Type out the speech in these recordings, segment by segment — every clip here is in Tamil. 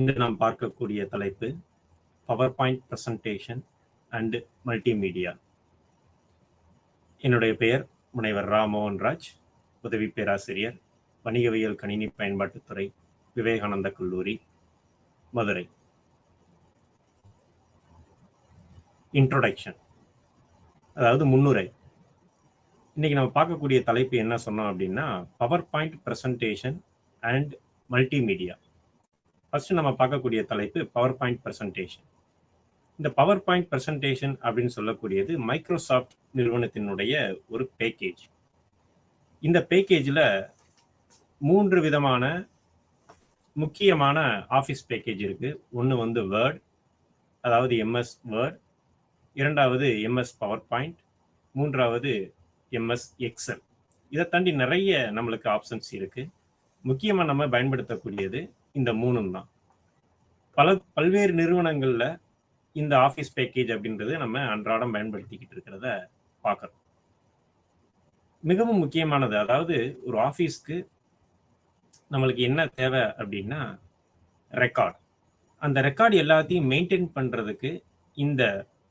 இன்று நாம் பார்க்கக்கூடிய தலைப்பு power point presentation and multimedia. என்னுடைய பெயர் முனைவர் ரா மோகன்ராஜ், உதவி பேராசிரியர், வணிகவியல் கணினி பயன்பாட்டுத்துறை, விவேகானந்த கல்லூரி, மதுரை. இன்ட்ரோடக்ஷன், அதாவது முன்னுரை. இன்னைக்கு நம்ம பார்க்கக்கூடிய தலைப்பு என்ன சொன்னோம் அப்படின்னா power point presentation and multimedia. First நம்ம பார்க்கக்கூடிய தலைப்பு பவர் பாயிண்ட் பிரசன்டேஷன். இந்த பவர் பாயிண்ட் பிரசன்டேஷன் அப்படின்னு சொல்லக்கூடியது மைக்ரோசாஃப்ட் நிறுவனத்தினுடைய ஒரு பேக்கேஜ். இந்த பேக்கேஜில் 3 விதமான முக்கியமான ஆஃபீஸ் பேக்கேஜ் இருக்கு. ஒன்று வேர்ட், அதாவது எம்எஸ் வேர்ட். இரண்டாவது எம்எஸ் பவர் பாயிண்ட். மூன்றாவது எம்எஸ் எக்ஸல். இதை தாண்டி நிறைய நம்மளுக்கு ஆப்ஷன்ஸ் இருக்கு. முக்கியமாக நம்ம பயன்படுத்தக்கூடியது இந்த 3 தான். பல்வேறு நிறுவனங்களில் இந்த ஆஃபீஸ் பேக்கேஜ் அப்படின்றது நம்ம அன்றாடம் பயன்படுத்திக்கிட்டு இருக்கிறத பார்க்குறோம். மிகவும் முக்கியமானது, அதாவது ஒரு ஆஃபீஸ்க்கு நம்மளுக்கு என்ன தேவை அப்படின்னா ரெக்கார்ட். அந்த ரெக்கார்டு எல்லாத்தையும் மெயின்டைன் பண்ணுறதுக்கு இந்த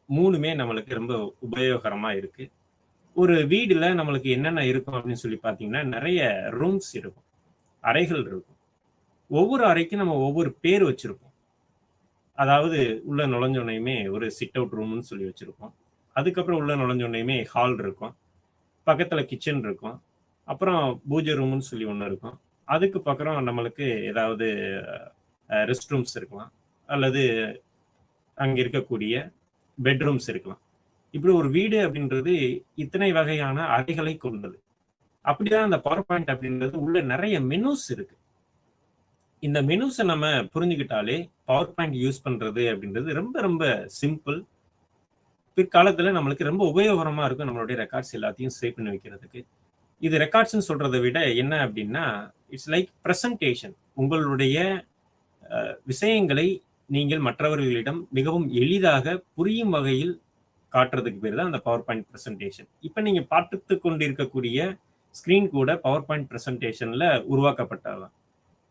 3மே நம்மளுக்கு ரொம்ப உபயோகரமாக இருக்குது. ஒரு வீடில் நம்மளுக்கு என்னென்ன இருக்கும் அப்படின்னு சொல்லி பார்த்தீங்கன்னா நிறைய ரூம்ஸ் இருக்கும், அறைகள் இருக்கும். ஒவ்வொரு அறைக்கும் நம்ம ஒவ்வொரு பேர் வச்சுருப்போம். அதாவது உள்ள நுழைஞ்சோனையுமே ஒரு சிட் அவுட் ரூம்னு சொல்லி வச்சுருப்போம். அதுக்கப்புறம் உள்ள நுழைஞ்சோனையுமே ஹால் இருக்கும், பக்கத்தில் கிச்சன் இருக்கும், அப்புறம் பூஜை ரூம்னு சொல்லி ஒன்று இருக்கும். அதுக்கு பக்கம் நம்மளுக்கு ஏதாவது ரெஸ்ட் ரூம்ஸ் இருக்கலாம், அல்லது அங்கே இருக்கக்கூடிய பெட்ரூம்ஸ் இருக்கலாம். இப்படி ஒரு வீடு அப்படின்றது இத்தனை வகையான அறைகளை கொண்டது. அப்படிதான் அந்த பவர் பாயிண்ட் அப்படின்றது உள்ள நிறைய மெனூஸ் இருக்கு. இந்த மெனூஸை நம்ம புரிஞ்சுக்கிட்டாலே பவர் பாயிண்ட் யூஸ் பண்றது அப்படின்றது ரொம்ப ரொம்ப சிம்பிள். பிற்காலத்துல நம்மளுக்கு ரொம்ப உபயோகரமா இருக்கும் நம்மளுடைய ரெக்கார்ட்ஸ் எல்லாத்தையும் சேவ் பண்ணி வைக்கிறதுக்கு. இது ரெக்கார்ட்ஸ்ன்னு சொல்றதை விட என்ன அப்படின்னா இட்ஸ் லைக் பிரசன்டேஷன். உங்களுடைய விஷயங்களை நீங்கள் மற்றவர்களிடம் மிகவும் எளிதாக புரியும் வகையில் காட்டுறதுக்கு பேர் தான் அந்த பவர் பாயிண்ட் பிரசன்டேஷன். இப்போ நீங்க பார்த்து கொண்டிருக்கக்கூடிய ஸ்கிரீன் கூட பவர் பாயிண்ட் பிரசன்டேஷன்ல உருவாக்கப்பட்டதான்.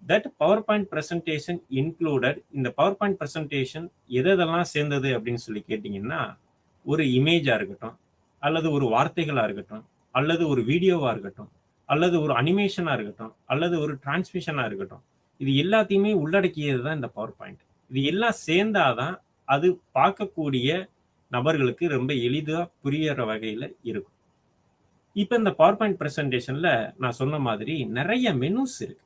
That power point presentation included. இந்த பவர் பாயிண்ட் பிரசன்டேஷன் எதெல்லாம் சேர்ந்தது அப்படின்னு சொல்லி கேட்டிங்கன்னா, ஒரு இமேஜா இருக்கட்டும், அல்லது ஒரு வார்த்தைகளா இருக்கட்டும், அல்லது ஒரு வீடியோவா இருக்கட்டும், அல்லது ஒரு அனிமேஷனா இருக்கட்டும், அல்லது ஒரு டிரான்ஸ்மிஷனா இருக்கட்டும், இது எல்லாத்தையுமே உள்ளடக்கியது தான் இந்த பவர் பாயிண்ட். இது எல்லாம் சேர்ந்தாதான் அது பார்க்கக்கூடிய நபர்களுக்கு ரொம்ப எளிதாக புரியிற வகையில் இருக்கும். இப்போ இந்த பவர் பாயிண்ட் பிரசன்டேஷன்ல நான் சொன்ன மாதிரி நிறைய மெனூஸ் இருக்கு.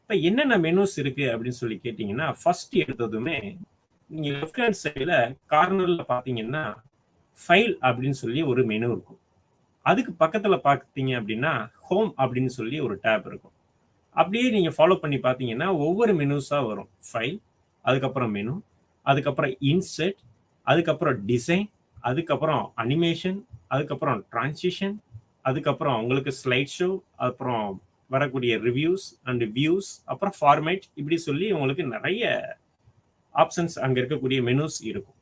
இப்போ என்னென்ன மெனூஸ் இருக்கு அப்படின்னு சொல்லி கேட்டிங்கன்னா, ஃபர்ஸ்ட் எடுத்ததுமே நீங்க லெஃப்ட் ஹேண்ட் சைடில் கார்னர்ல பார்த்தீங்கன்னா ஃபைல் அப்படின்னு சொல்லி ஒரு மெனு இருக்கும். அதுக்கு பக்கத்துல பார்த்தீங்க அப்படின்னா ஹோம் அப்படின்னு சொல்லி ஒரு டேப் இருக்கும். அப்படியே நீங்க ஃபாலோ பண்ணி பார்த்தீங்கன்னா ஒவ்வொரு மெனூஸா வரும். ஃபைல், அதுக்கப்புறம் மெனு, அதுக்கப்புறம் இன்செர்ட், அதுக்கப்புறம் டிசைன், அதுக்கப்புறம் அனிமேஷன், அதுக்கப்புறம் டிரான்சிஷன், அதுக்கப்புறம் உங்களுக்கு ஸ்லைட் ஷோ, அப்புறம் வரக்கூடிய ரிவ்யூஸ் அண்ட் வியூஸ், அப்புறம் ஃபார்மேட், இப்படி சொல்லி உங்களுக்கு நிறைய ஆப்ஷன்ஸ் அங்கே இருக்கக்கூடிய மெனூஸ் இருக்கும்.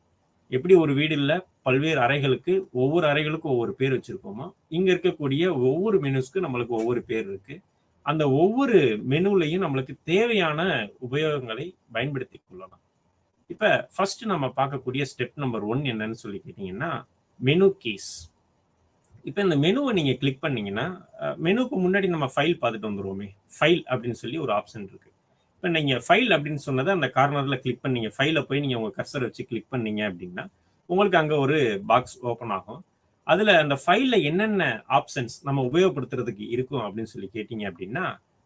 எப்படி ஒரு வீடில் பல்வேறு அறைகளுக்கு ஒவ்வொரு அறைகளுக்கும் ஒவ்வொரு பேர் வச்சிருக்கோமோ, இங்க இருக்கக்கூடிய ஒவ்வொரு மெனூஸ்க்கு நம்மளுக்கு ஒவ்வொரு பேர் இருக்கு. அந்த ஒவ்வொரு மெனுலையும் நம்மளுக்கு தேவையான உபயோகங்களை பயன்படுத்தி கொள்ளலாம். இப்ப ஃபர்ஸ்ட் நம்ம பார்க்கக்கூடிய ஸ்டெப் நம்பர் 1 என்னன்னு சொல்லி கேட்டீங்கன்னா மெனு கீஸ். இப்ப இந்த மெனுவை நீங்க கிளிக் பண்ணீங்கன்னா மெனுக்கு முன்னாடி நம்ம ஃபைல் பார்த்துட்டு வந்துருவோமே, ஃபைல் அப்படின்னு சொல்லி ஒரு ஆப்ஷன் இருக்கு. இப்ப நீங்க ஃபைல் அப்படின்னு சொன்னதை அந்த கார்னர்ல கிளிக் பண்ணீங்க, ஃபைல போய் நீங்க உங்க கர்சர் வச்சு கிளிக் பண்ணீங்க அப்படின்னா உங்களுக்கு அங்க ஒரு பாக்ஸ் ஓபன் ஆகும். அதுல அந்த ஃபைல்ல என்னென்ன ஆப்ஷன்ஸ் நம்ம உபயோகப்படுத்துறதுக்கு இருக்கும் அப்படின்னு சொல்லி கேட்டீங்க அப்படின்னா,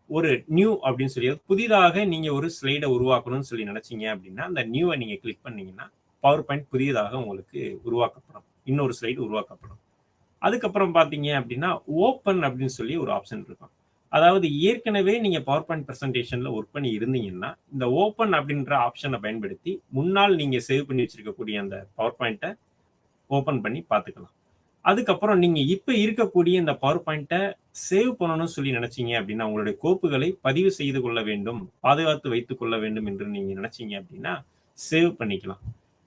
ஒரு நியூ அப்படின்னு சொல்லி புதிதாக நீங்க ஒரு ஸ்லைடை உருவாக்கணும்னு சொல்லி நினைச்சீங்க அப்படின்னா அந்த நியூவை நீங்க கிளிக் பண்ணீங்கன்னா பவர் பாயிண்ட் புதியதாக உங்களுக்கு உருவாக்கப்படும், இன்னொரு ஸ்லைடு உருவாக்கப்படும். அதுக்கப்புறம் பார்த்தீங்க அப்படின்னா ஓப்பன் அப்படின்னு சொல்லி ஒரு ஆப்ஷன் இருக்கும். அதாவது ஏற்கனவே நீங்க பவர் பாயிண்ட் பிரசன்டேஷன்ல ஒர்க் பண்ணி இருந்தீங்கன்னா இந்த ஓப்பன் அப்படின்ற ஆப்ஷனை பயன்படுத்தி முன்னால் நீங்க சேவ் பண்ணி வச்சிருக்கக்கூடிய அந்த பவர் பாயிண்ட்டை ஓப்பன் பண்ணி பார்த்துக்கலாம். அதுக்கப்புறம் நீங்க இப்ப இருக்கக்கூடிய இந்த பவர் பாயிண்ட்டை சேவ் பண்ணணும்னு சொல்லி நினைச்சீங்க அப்படின்னா, உங்களுடைய கோப்புகளை பதிவு செய்து கொள்ள வேண்டும், பாதுகாத்து வைத்துக் கொள்ள வேண்டும் என்று நீங்க நினைச்சீங்க அப்படின்னா சேவ் பண்ணிக்கலாம்.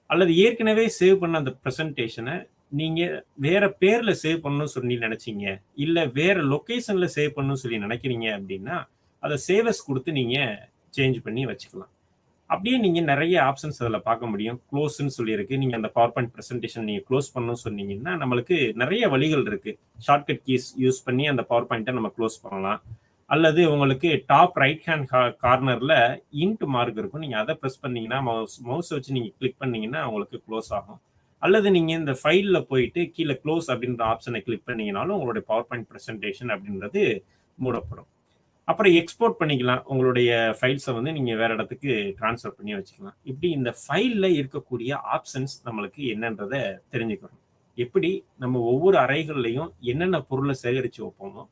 அல்லது ஏற்கனவே சேவ் பண்ண அந்த பிரசன்டேஷனை நீங்க வேற பேர்ல சேவ் பண்ணணும்னு சொல்லி நினைச்சீங்க, இல்ல வேற லொகேஷன்ல சேவ் பண்ணணும்னு சொல்லி நினைக்கிறீங்க அப்படின்னா அதை சேவஸ் கொடுத்து நீங்க சேஞ்ச் பண்ணி வச்சுக்கலாம். அப்படியே நீங்க நிறைய ஆப்ஷன்ஸ் அதில் பார்க்க முடியும். க்ளோஸ்ன்னு சொல்லியிருக்கு. நீங்க அந்த பவர் பாயிண்ட் பிரசன்டேஷன் நீங்க க்ளோஸ் பண்ணணும்னு சொன்னீங்கன்னா, நம்மளுக்கு நிறைய வழிகள் இருக்கு. ஷார்ட்கட் கீஸ் யூஸ் பண்ணி அந்த பவர் பாயிண்ட்டை நம்ம க்ளோஸ் பண்ணலாம். அல்லது உங்களுக்கு டாப் ரைட் ஹேண்ட் கார்னர்ல இன்ட் மார்க் இருக்கும். நீங்க அதை ப்ரெஸ் பண்ணீங்கன்னா, மவுஸ் வச்சு நீங்க கிளிக் பண்ணீங்கன்னா உங்களுக்கு க்ளோஸ் ஆகும். அல்லது நீங்க இந்த ஃபைல்ல போயிட்டு கீழே க்ளோஸ் அப்படின்ற ஆப்ஷனை கிளிக் பண்ணீங்கனாலும் உங்களுடைய பவர் பாயிண்ட் பிரசன்டேஷன் அப்படின்றது மூடப்படும். அப்புறம் எக்ஸ்போர்ட் பண்ணிக்கலாம். உங்களுடைய ஃபைல்ஸை வந்து நீங்க வேற இடத்துக்கு ட்ரான்ஸ்ஃபர் பண்ணி வச்சுக்கலாம். இப்படி இந்த ஃபைல்ல இருக்கக்கூடிய ஆப்ஷன்ஸ் நம்மளுக்கு என்னன்றதை தெரிஞ்சுக்கணும். எப்படி நம்ம ஒவ்வொரு அறைகள்லையும் என்னென்ன பொருளை சேகரித்து வைப்போமோ,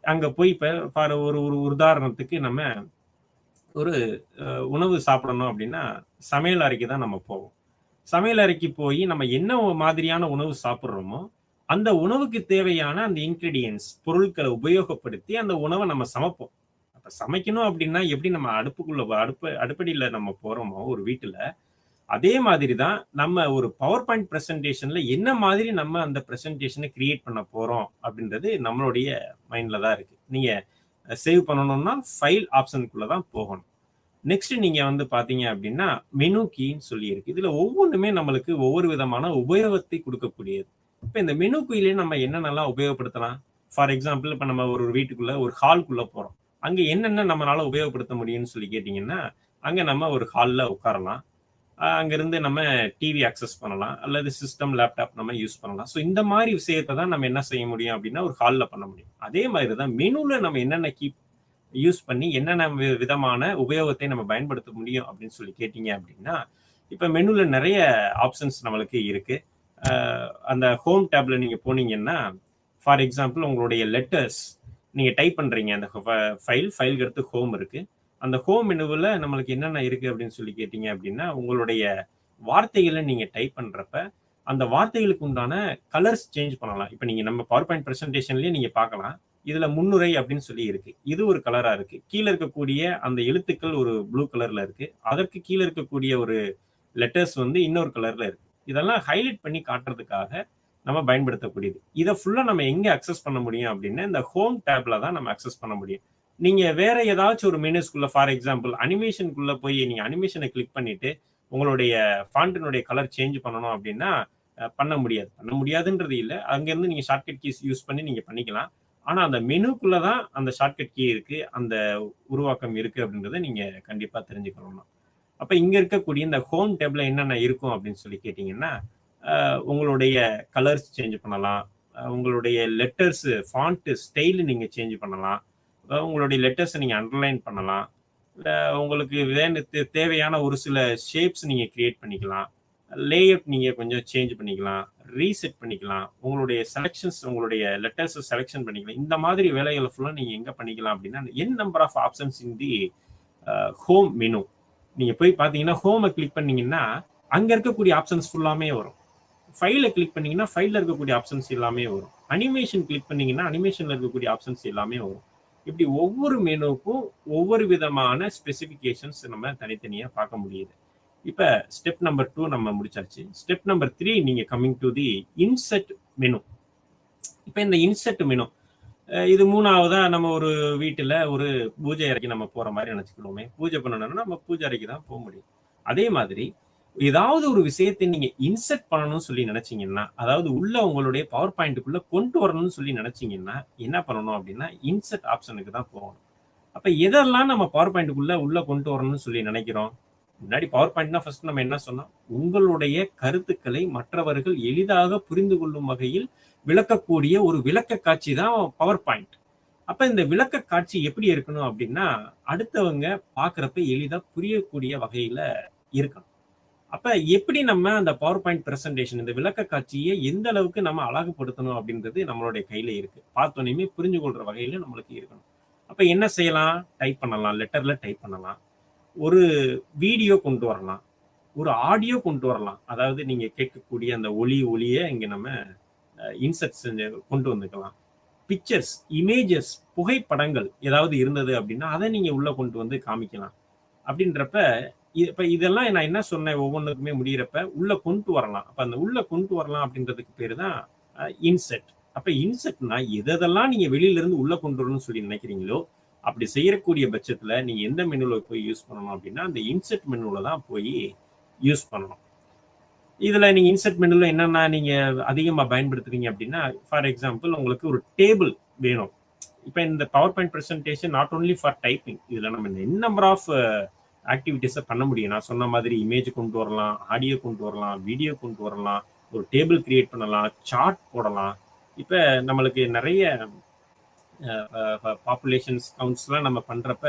அங்கே போய் இப்போ ஒரு ஒரு உதாரணத்துக்கு நம்ம ஒரு உணவு சாப்பிடணும் அப்படின்னா சமையல் அறைக்கு தான் நம்ம போவோம். சமையல் அறைக்கு போய் நம்ம என்ன மாதிரியான உணவு சாப்பிட்றோமோ அந்த உணவுக்கு தேவையான அந்த இன்கிரீடியன்ஸ் பொருட்களை உபயோகப்படுத்தி அந்த உணவை நம்ம சமைப்போம். அப்ப சமைக்கணும் அப்படின்னா எப்படி நம்ம அடுப்படியில நம்ம போறோமோ ஒரு வீட்டுல, அதே மாதிரி தான் நம்ம ஒரு பவர் பாயிண்ட் பிரசன்டேஷன்ல என்ன மாதிரி நம்ம அந்த பிரசன்டேஷனை கிரியேட் பண்ண போறோம் அப்படின்றது நம்மளுடைய மைண்ட்ல தான் இருக்கு. நீங்க சேவ் பண்ணணும்னா ஃபைல் ஆப்ஷனுக்குள்ள தான் போகணும். நெக்ஸ்ட் நீங்க வந்து பாத்தீங்க அப்படின்னா மெனு கீன்னு சொல்லி இருக்கு. இதுல ஒவ்வொன்றுமே நம்மளுக்கு ஒவ்வொரு விதமான உபயோகத்தை கொடுக்கக்கூடியது. இப்ப இந்த மெனு கீழே நம்ம என்னென்னலாம் உபயோகப்படுத்தலாம்? ஃபார் எக்ஸாம்பிள் இப்ப நம்ம ஒரு வீட்டுக்குள்ள ஒரு ஹால்குள்ள போறோம். அங்க என்னென்ன நம்மளால உபயோகப்படுத்த முடியும்னு சொல்லி கேட்டீங்கன்னா, அங்க நம்ம ஒரு ஹால்ல உட்காரலாம். அங்கிருந்து நம்ம டிவி அக்சஸ் பண்ணலாம், அல்லது சிஸ்டம் லேப்டாப் நம்ம யூஸ் பண்ணலாம். ஸோ இந்த மாதிரி விஷயத்தை தான் நம்ம என்ன செய்ய முடியும் அப்படின்னா ஒரு ஹாலில் பண்ண முடியும். அதே மாதிரி தான் மெனுல நம்ம என்னென்ன யூஸ் பண்ணி என்னென்ன விதமான உபயோகத்தை நம்ம பயன்படுத்த முடியும் அப்படின்னு சொல்லி கேட்டீங்க அப்படின்னா, இப்போ மெனுல நிறைய ஆப்ஷன்ஸ் நம்மளுக்கு இருக்கு. அந்த ஹோம் டேப்ல நீங்க போனீங்கன்னா, ஃபார் எக்ஸாம்பிள் உங்களுடைய லெட்டர்ஸ் நீங்க டைப் பண்றீங்க, அந்த ஃபைலுக்கு அடுத்து ஹோம் இருக்கு. அந்த ஹோம் மெனுவில் நம்மளுக்கு என்னென்ன இருக்கு அப்படின்னு சொல்லி கேட்டீங்க அப்படின்னா, உங்களுடைய வார்த்தைகளை நீங்க டைப் பண்றப்ப அந்த வார்த்தைகளுக்கு உண்டான கலர்ஸ் சேஞ்ச் பண்ணலாம். இப்போ நீங்க நம்ம பவர் பாயிண்ட் பிரசன்டேஷன்லயே நீங்க பார்க்கலாம். இதுல முன்னுரை அப்படின்னு சொல்லி இருக்கு. இது ஒரு கலரா இருக்கு. கீழே இருக்கக்கூடிய அந்த எழுத்துக்கள் ஒரு ப்ளூ கலர்ல இருக்கு. அதற்கு கீழே இருக்கக்கூடிய ஒரு லெட்டர்ஸ் வந்து இன்னொரு கலர்ல இருக்கு. இதெல்லாம் ஹைலைட் பண்ணி காட்டுறதுக்காக நம்ம பயன்படுத்தக்கூடியது. இதை ஃபுல்லா நம்ம எங்க அக்சஸ் பண்ண முடியும் அப்படின்னா இந்த ஹோம் டேப்ல தான் நம்ம அக்சஸ் பண்ண முடியும். நீங்க வேற ஏதாச்சும் ஒரு மெனுஸ்குள்ள ஃபார் எக்ஸாம்பிள் அனிமேஷனுக்குள்ள போய் நீங்க அனிமேஷனை கிளிக் பண்ணிட்டு உங்களுடைய ஃபாண்டினுடைய கலர் சேஞ்ச் பண்ணணும் அப்படின்னா பண்ண முடியாது. பண்ண முடியாதுன்றது இல்லை. அங்கிருந்து நீங்க ஷார்ட்கட் கீஸ் யூஸ் பண்ணி நீங்க பண்ணிக்கலாம். ஆனா அந்த மெனுக்குள்ளதான் அந்த ஷார்ட்கட் கீ இருக்கு, அந்த உருவாக்கம் இருக்கு அப்படின்றத நீங்க கண்டிப்பா தெரிஞ்சுக்கணும். அப்ப இங்க இருக்கக்கூடிய இந்த ஹோம் டேப்ல என்னென்ன இருக்கும் அப்படின்னு சொல்லி கேட்டீங்கன்னா, உங்களுடைய கலர்ஸ் சேஞ்ச் பண்ணலாம், உங்களுடைய லெட்டர்ஸ் ஃபாண்ட் ஸ்டைல் நீங்க சேஞ்ச் பண்ணலாம், உங்களுடைய லெட்டர்ஸை நீங்க அண்டர்லைன் பண்ணலாம், உங்களுக்கு தேவையான ஒரு சில ஷேப்ஸ் நீங்க கிரியேட் பண்ணிக்கலாம், லேஅவுட் நீங்க கொஞ்சம் சேஞ்ச் பண்ணிக்கலாம், ரீசெட் பண்ணிக்கலாம், உங்களுடைய செலக்ஷன்ஸ் உங்களுடைய லெட்டர்ஸ் செலக்ஷன் பண்ணிக்கலாம். இந்த மாதிரி வேலைகளை ஃபுல்லாக நீங்க எங்க பண்ணிக்கலாம் அப்படின்னா n number of options in the home menu. நீங்க போய் பார்த்தீங்கன்னா ஹோமை கிளிக் பண்ணீங்கன்னா அங்க இருக்கக்கூடிய ஆப்ஷன்ஸ் ஃபுல்லாமே வரும். ஃபைலை கிளிக் பண்ணீங்கன்னா ஃபைலில் இருக்கக்கூடிய ஆப்ஷன்ஸ் எல்லாமே வரும். அனிமேஷன் கிளிக் பண்ணீங்கன்னா அனிமேஷன்ல இருக்கக்கூடிய ஆப்ஷன்ஸ் எல்லாமே வரும். இப்படி ஒவ்வொரு மெனுக்கும் ஒவ்வொரு விதமான ஸ்பெசிஃபிகேஷன்ஸ் நம்ம தனித்தனியா பார்க்க முடியுது. இப்ப ஸ்டெப் நம்பர் 2 நம்ம முடிச்சாச்சு. ஸ்டெப் நம்பர் 3 நீங்க coming to the insert menu. இப்ப இந்த இன்செர்ட் மெனு இது மூணாவதா நம்ம ஒரு வீட்டுல ஒரு பூஜை அறைக்கு நம்ம போற மாதிரி நினைச்சுக்கணுமே. பூஜை பண்ணணும்னா நம்ம பூஜை அறைக்கு தான் போக முடியும். அதே மாதிரி ஏதாவது ஒரு விஷயத்தை நீங்க இன்செர்ட் பண்ணணும்னு சொல்லி நினைச்சீங்கன்னா, அதாவது உள்ள உங்களுடைய பவர் பாயிண்ட்டுக்குள்ள கொண்டு வரணும்னு சொல்லி நினைச்சீங்கன்னா என்ன பண்ணணும் அப்படின்னா இன்செர்ட் ஆப்ஷனுக்கு தான் போகணும். அப்ப எதெல்லாம் நம்ம பவர் பாயிண்ட்டுக்குள்ள உள்ள கொண்டு வரணும்னு சொல்லி நினைக்கிறோம்? முன்னாடி பவர் பாயிண்ட்னா ஃபர்ஸ்ட் நம்ம என்ன சொன்னோம்? உங்களுடைய கருத்துக்களை மற்றவர்கள் எளிதாக புரிந்து கொள்ளும் வகையில் விளக்கக்கூடிய ஒரு விளக்க காட்சி தான் பவர் பாயிண்ட். அப்ப இந்த விளக்க காட்சி எப்படி இருக்கணும் அப்படின்னா அடுத்தவங்க பாக்குறப்ப எளிதா புரியக்கூடிய வகையில இருக்கணும். அப்ப எப்படி நம்ம அந்த பவர் பாயிண்ட் பிரசன்டேஷன் இந்த விளக்க காட்சியை எந்த அளவுக்கு நம்ம அழகுபடுத்தணும் அப்படின்றது நம்மளுடைய கையில இருக்கு. பார்த்தோன்னே புரிஞ்சு கொள்ற வகையில நம்மளுக்கு இருக்கணும். அப்ப என்ன செய்யலாம்? டைப் பண்ணலாம், லெட்டர்ல டைப் பண்ணலாம், ஒரு வீடியோ கொண்டு வரலாம், ஒரு ஆடியோ கொண்டு வரலாம். அதாவது நீங்க கேட்கக்கூடிய அந்த ஒளியை இங்க நம்ம இன்செர்ட் செஞ்சு கொண்டு வந்துக்கலாம். பிக்சர்ஸ், இமேஜஸ், புகைப்படங்கள் ஏதாவது இருந்தது அப்படின்னா அதை நீங்க உள்ள கொண்டு வந்து காமிக்கலாம். அப்படின்றப்ப இப்ப இதெல்லாம் நான் என்ன சொன்னேன், ஒவ்வொன்றுக்குமே முடிகிறப்ப உள்ள கொண்டு வரலாம். அப்ப அந்த உள்ள கொண்டு வரலாம் அப்படின்றதுக்கு பேரு தான் இன்செர்ட். அப்ப இன்செர்ட்னா எதெல்லாம் நீங்க வெளியில இருந்து உள்ள கொண்டு வரணும்னு சொல்லி நினைக்கிறீங்களோ அப்படி செய்யக்கூடிய பட்சத்துல நீங்க எந்த மெனுல போய் யூஸ் பண்ணணும் அப்படின்னா அந்த இன்செர்ட் மெனுல தான் போய் யூஸ் பண்ணணும். இதுல நீங்க இன்செர்ட் மெனுல என்னன்னா நீங்க அதிகமா பயன்படுத்துறீங்க அப்படின்னா, ஃபார் எக்ஸாம்பிள் உங்களுக்கு ஒரு டேபிள் வேணும். இப்ப இந்த power point presentation not only for typing, இதுல நம்ம என்ன நம்பர் ஆஃப் ஆக்டிவிட்டிஸை பண்ண முடியும். நான் சொன்ன மாதிரி இமேஜ் கொண்டு வரலாம், ஆடியோ கொண்டு வரலாம், வீடியோ கொண்டு வரலாம், ஒரு டேபிள் கிரியேட் பண்ணலாம், சார்ட் போடலாம். இப்ப நம்மளுக்கு நிறைய பாப்புலேஷன்ஸ் கவுண்ட்ஸ்லாம் நம்ம பண்றப்ப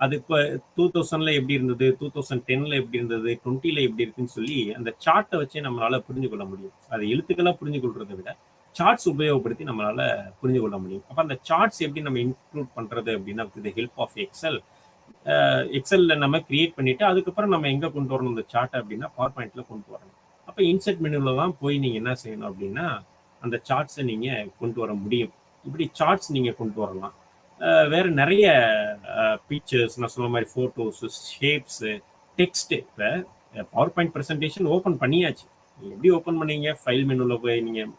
அது இப்போ 2000ல எப்படி இருந்தது, 2010ல எப்படி இருந்தது, 20ல எப்படி இருக்குன்னு சொல்லி அந்த சார்ட்டை வச்சே நம்மளால புரிஞ்சு கொள்ள முடியும். அதை எழுத்துக்கெல்லாம் புரிஞ்சு கொள்றதை விட சார்ட்ஸ் உபயோகப்படுத்தி நம்மளால புரிஞ்சு கொள்ள முடியும். அப்போ அந்த சார்ட்ஸ் எப்படி நம்ம இன்க்ளூட் பண்றது அப்படின்னா வித் ஹெல்ப் ஆஃப் எக்ஸல்ல நம்ம கிரியேட் பண்ணிட்டு அதுக்கப்புறம் நம்ம எங்க கொண்டு வரணும் இந்த சார்ட்டை அப்படின்னா பவர் பாயிண்ட்ல கொண்டு வரணும். அப்போ இன்செர்ட் மெனுல தான் போய் நீங்க என்ன செய்யணும் அப்படின்னா அந்த சார்ட்ஸை நீங்க கொண்டு வர முடியும். இப்படி சார்ட்ஸ் நீங்க கொண்டு வரலாம். வேற நிறைய பிக்சர்ஸ், நான் சொன்ன மாதிரி போட்டோஸ், ஷேப்ஸ், டெக்ஸ்ட். இப்போ பவர் பாயிண்ட் ப்ரெசன்டேஷன் ஓப்பன் பண்ணியாச்சு. எப்படி ஓப்பன் பண்ணீங்க? ஃபைல் மெனுவில் போய் நீங்கள்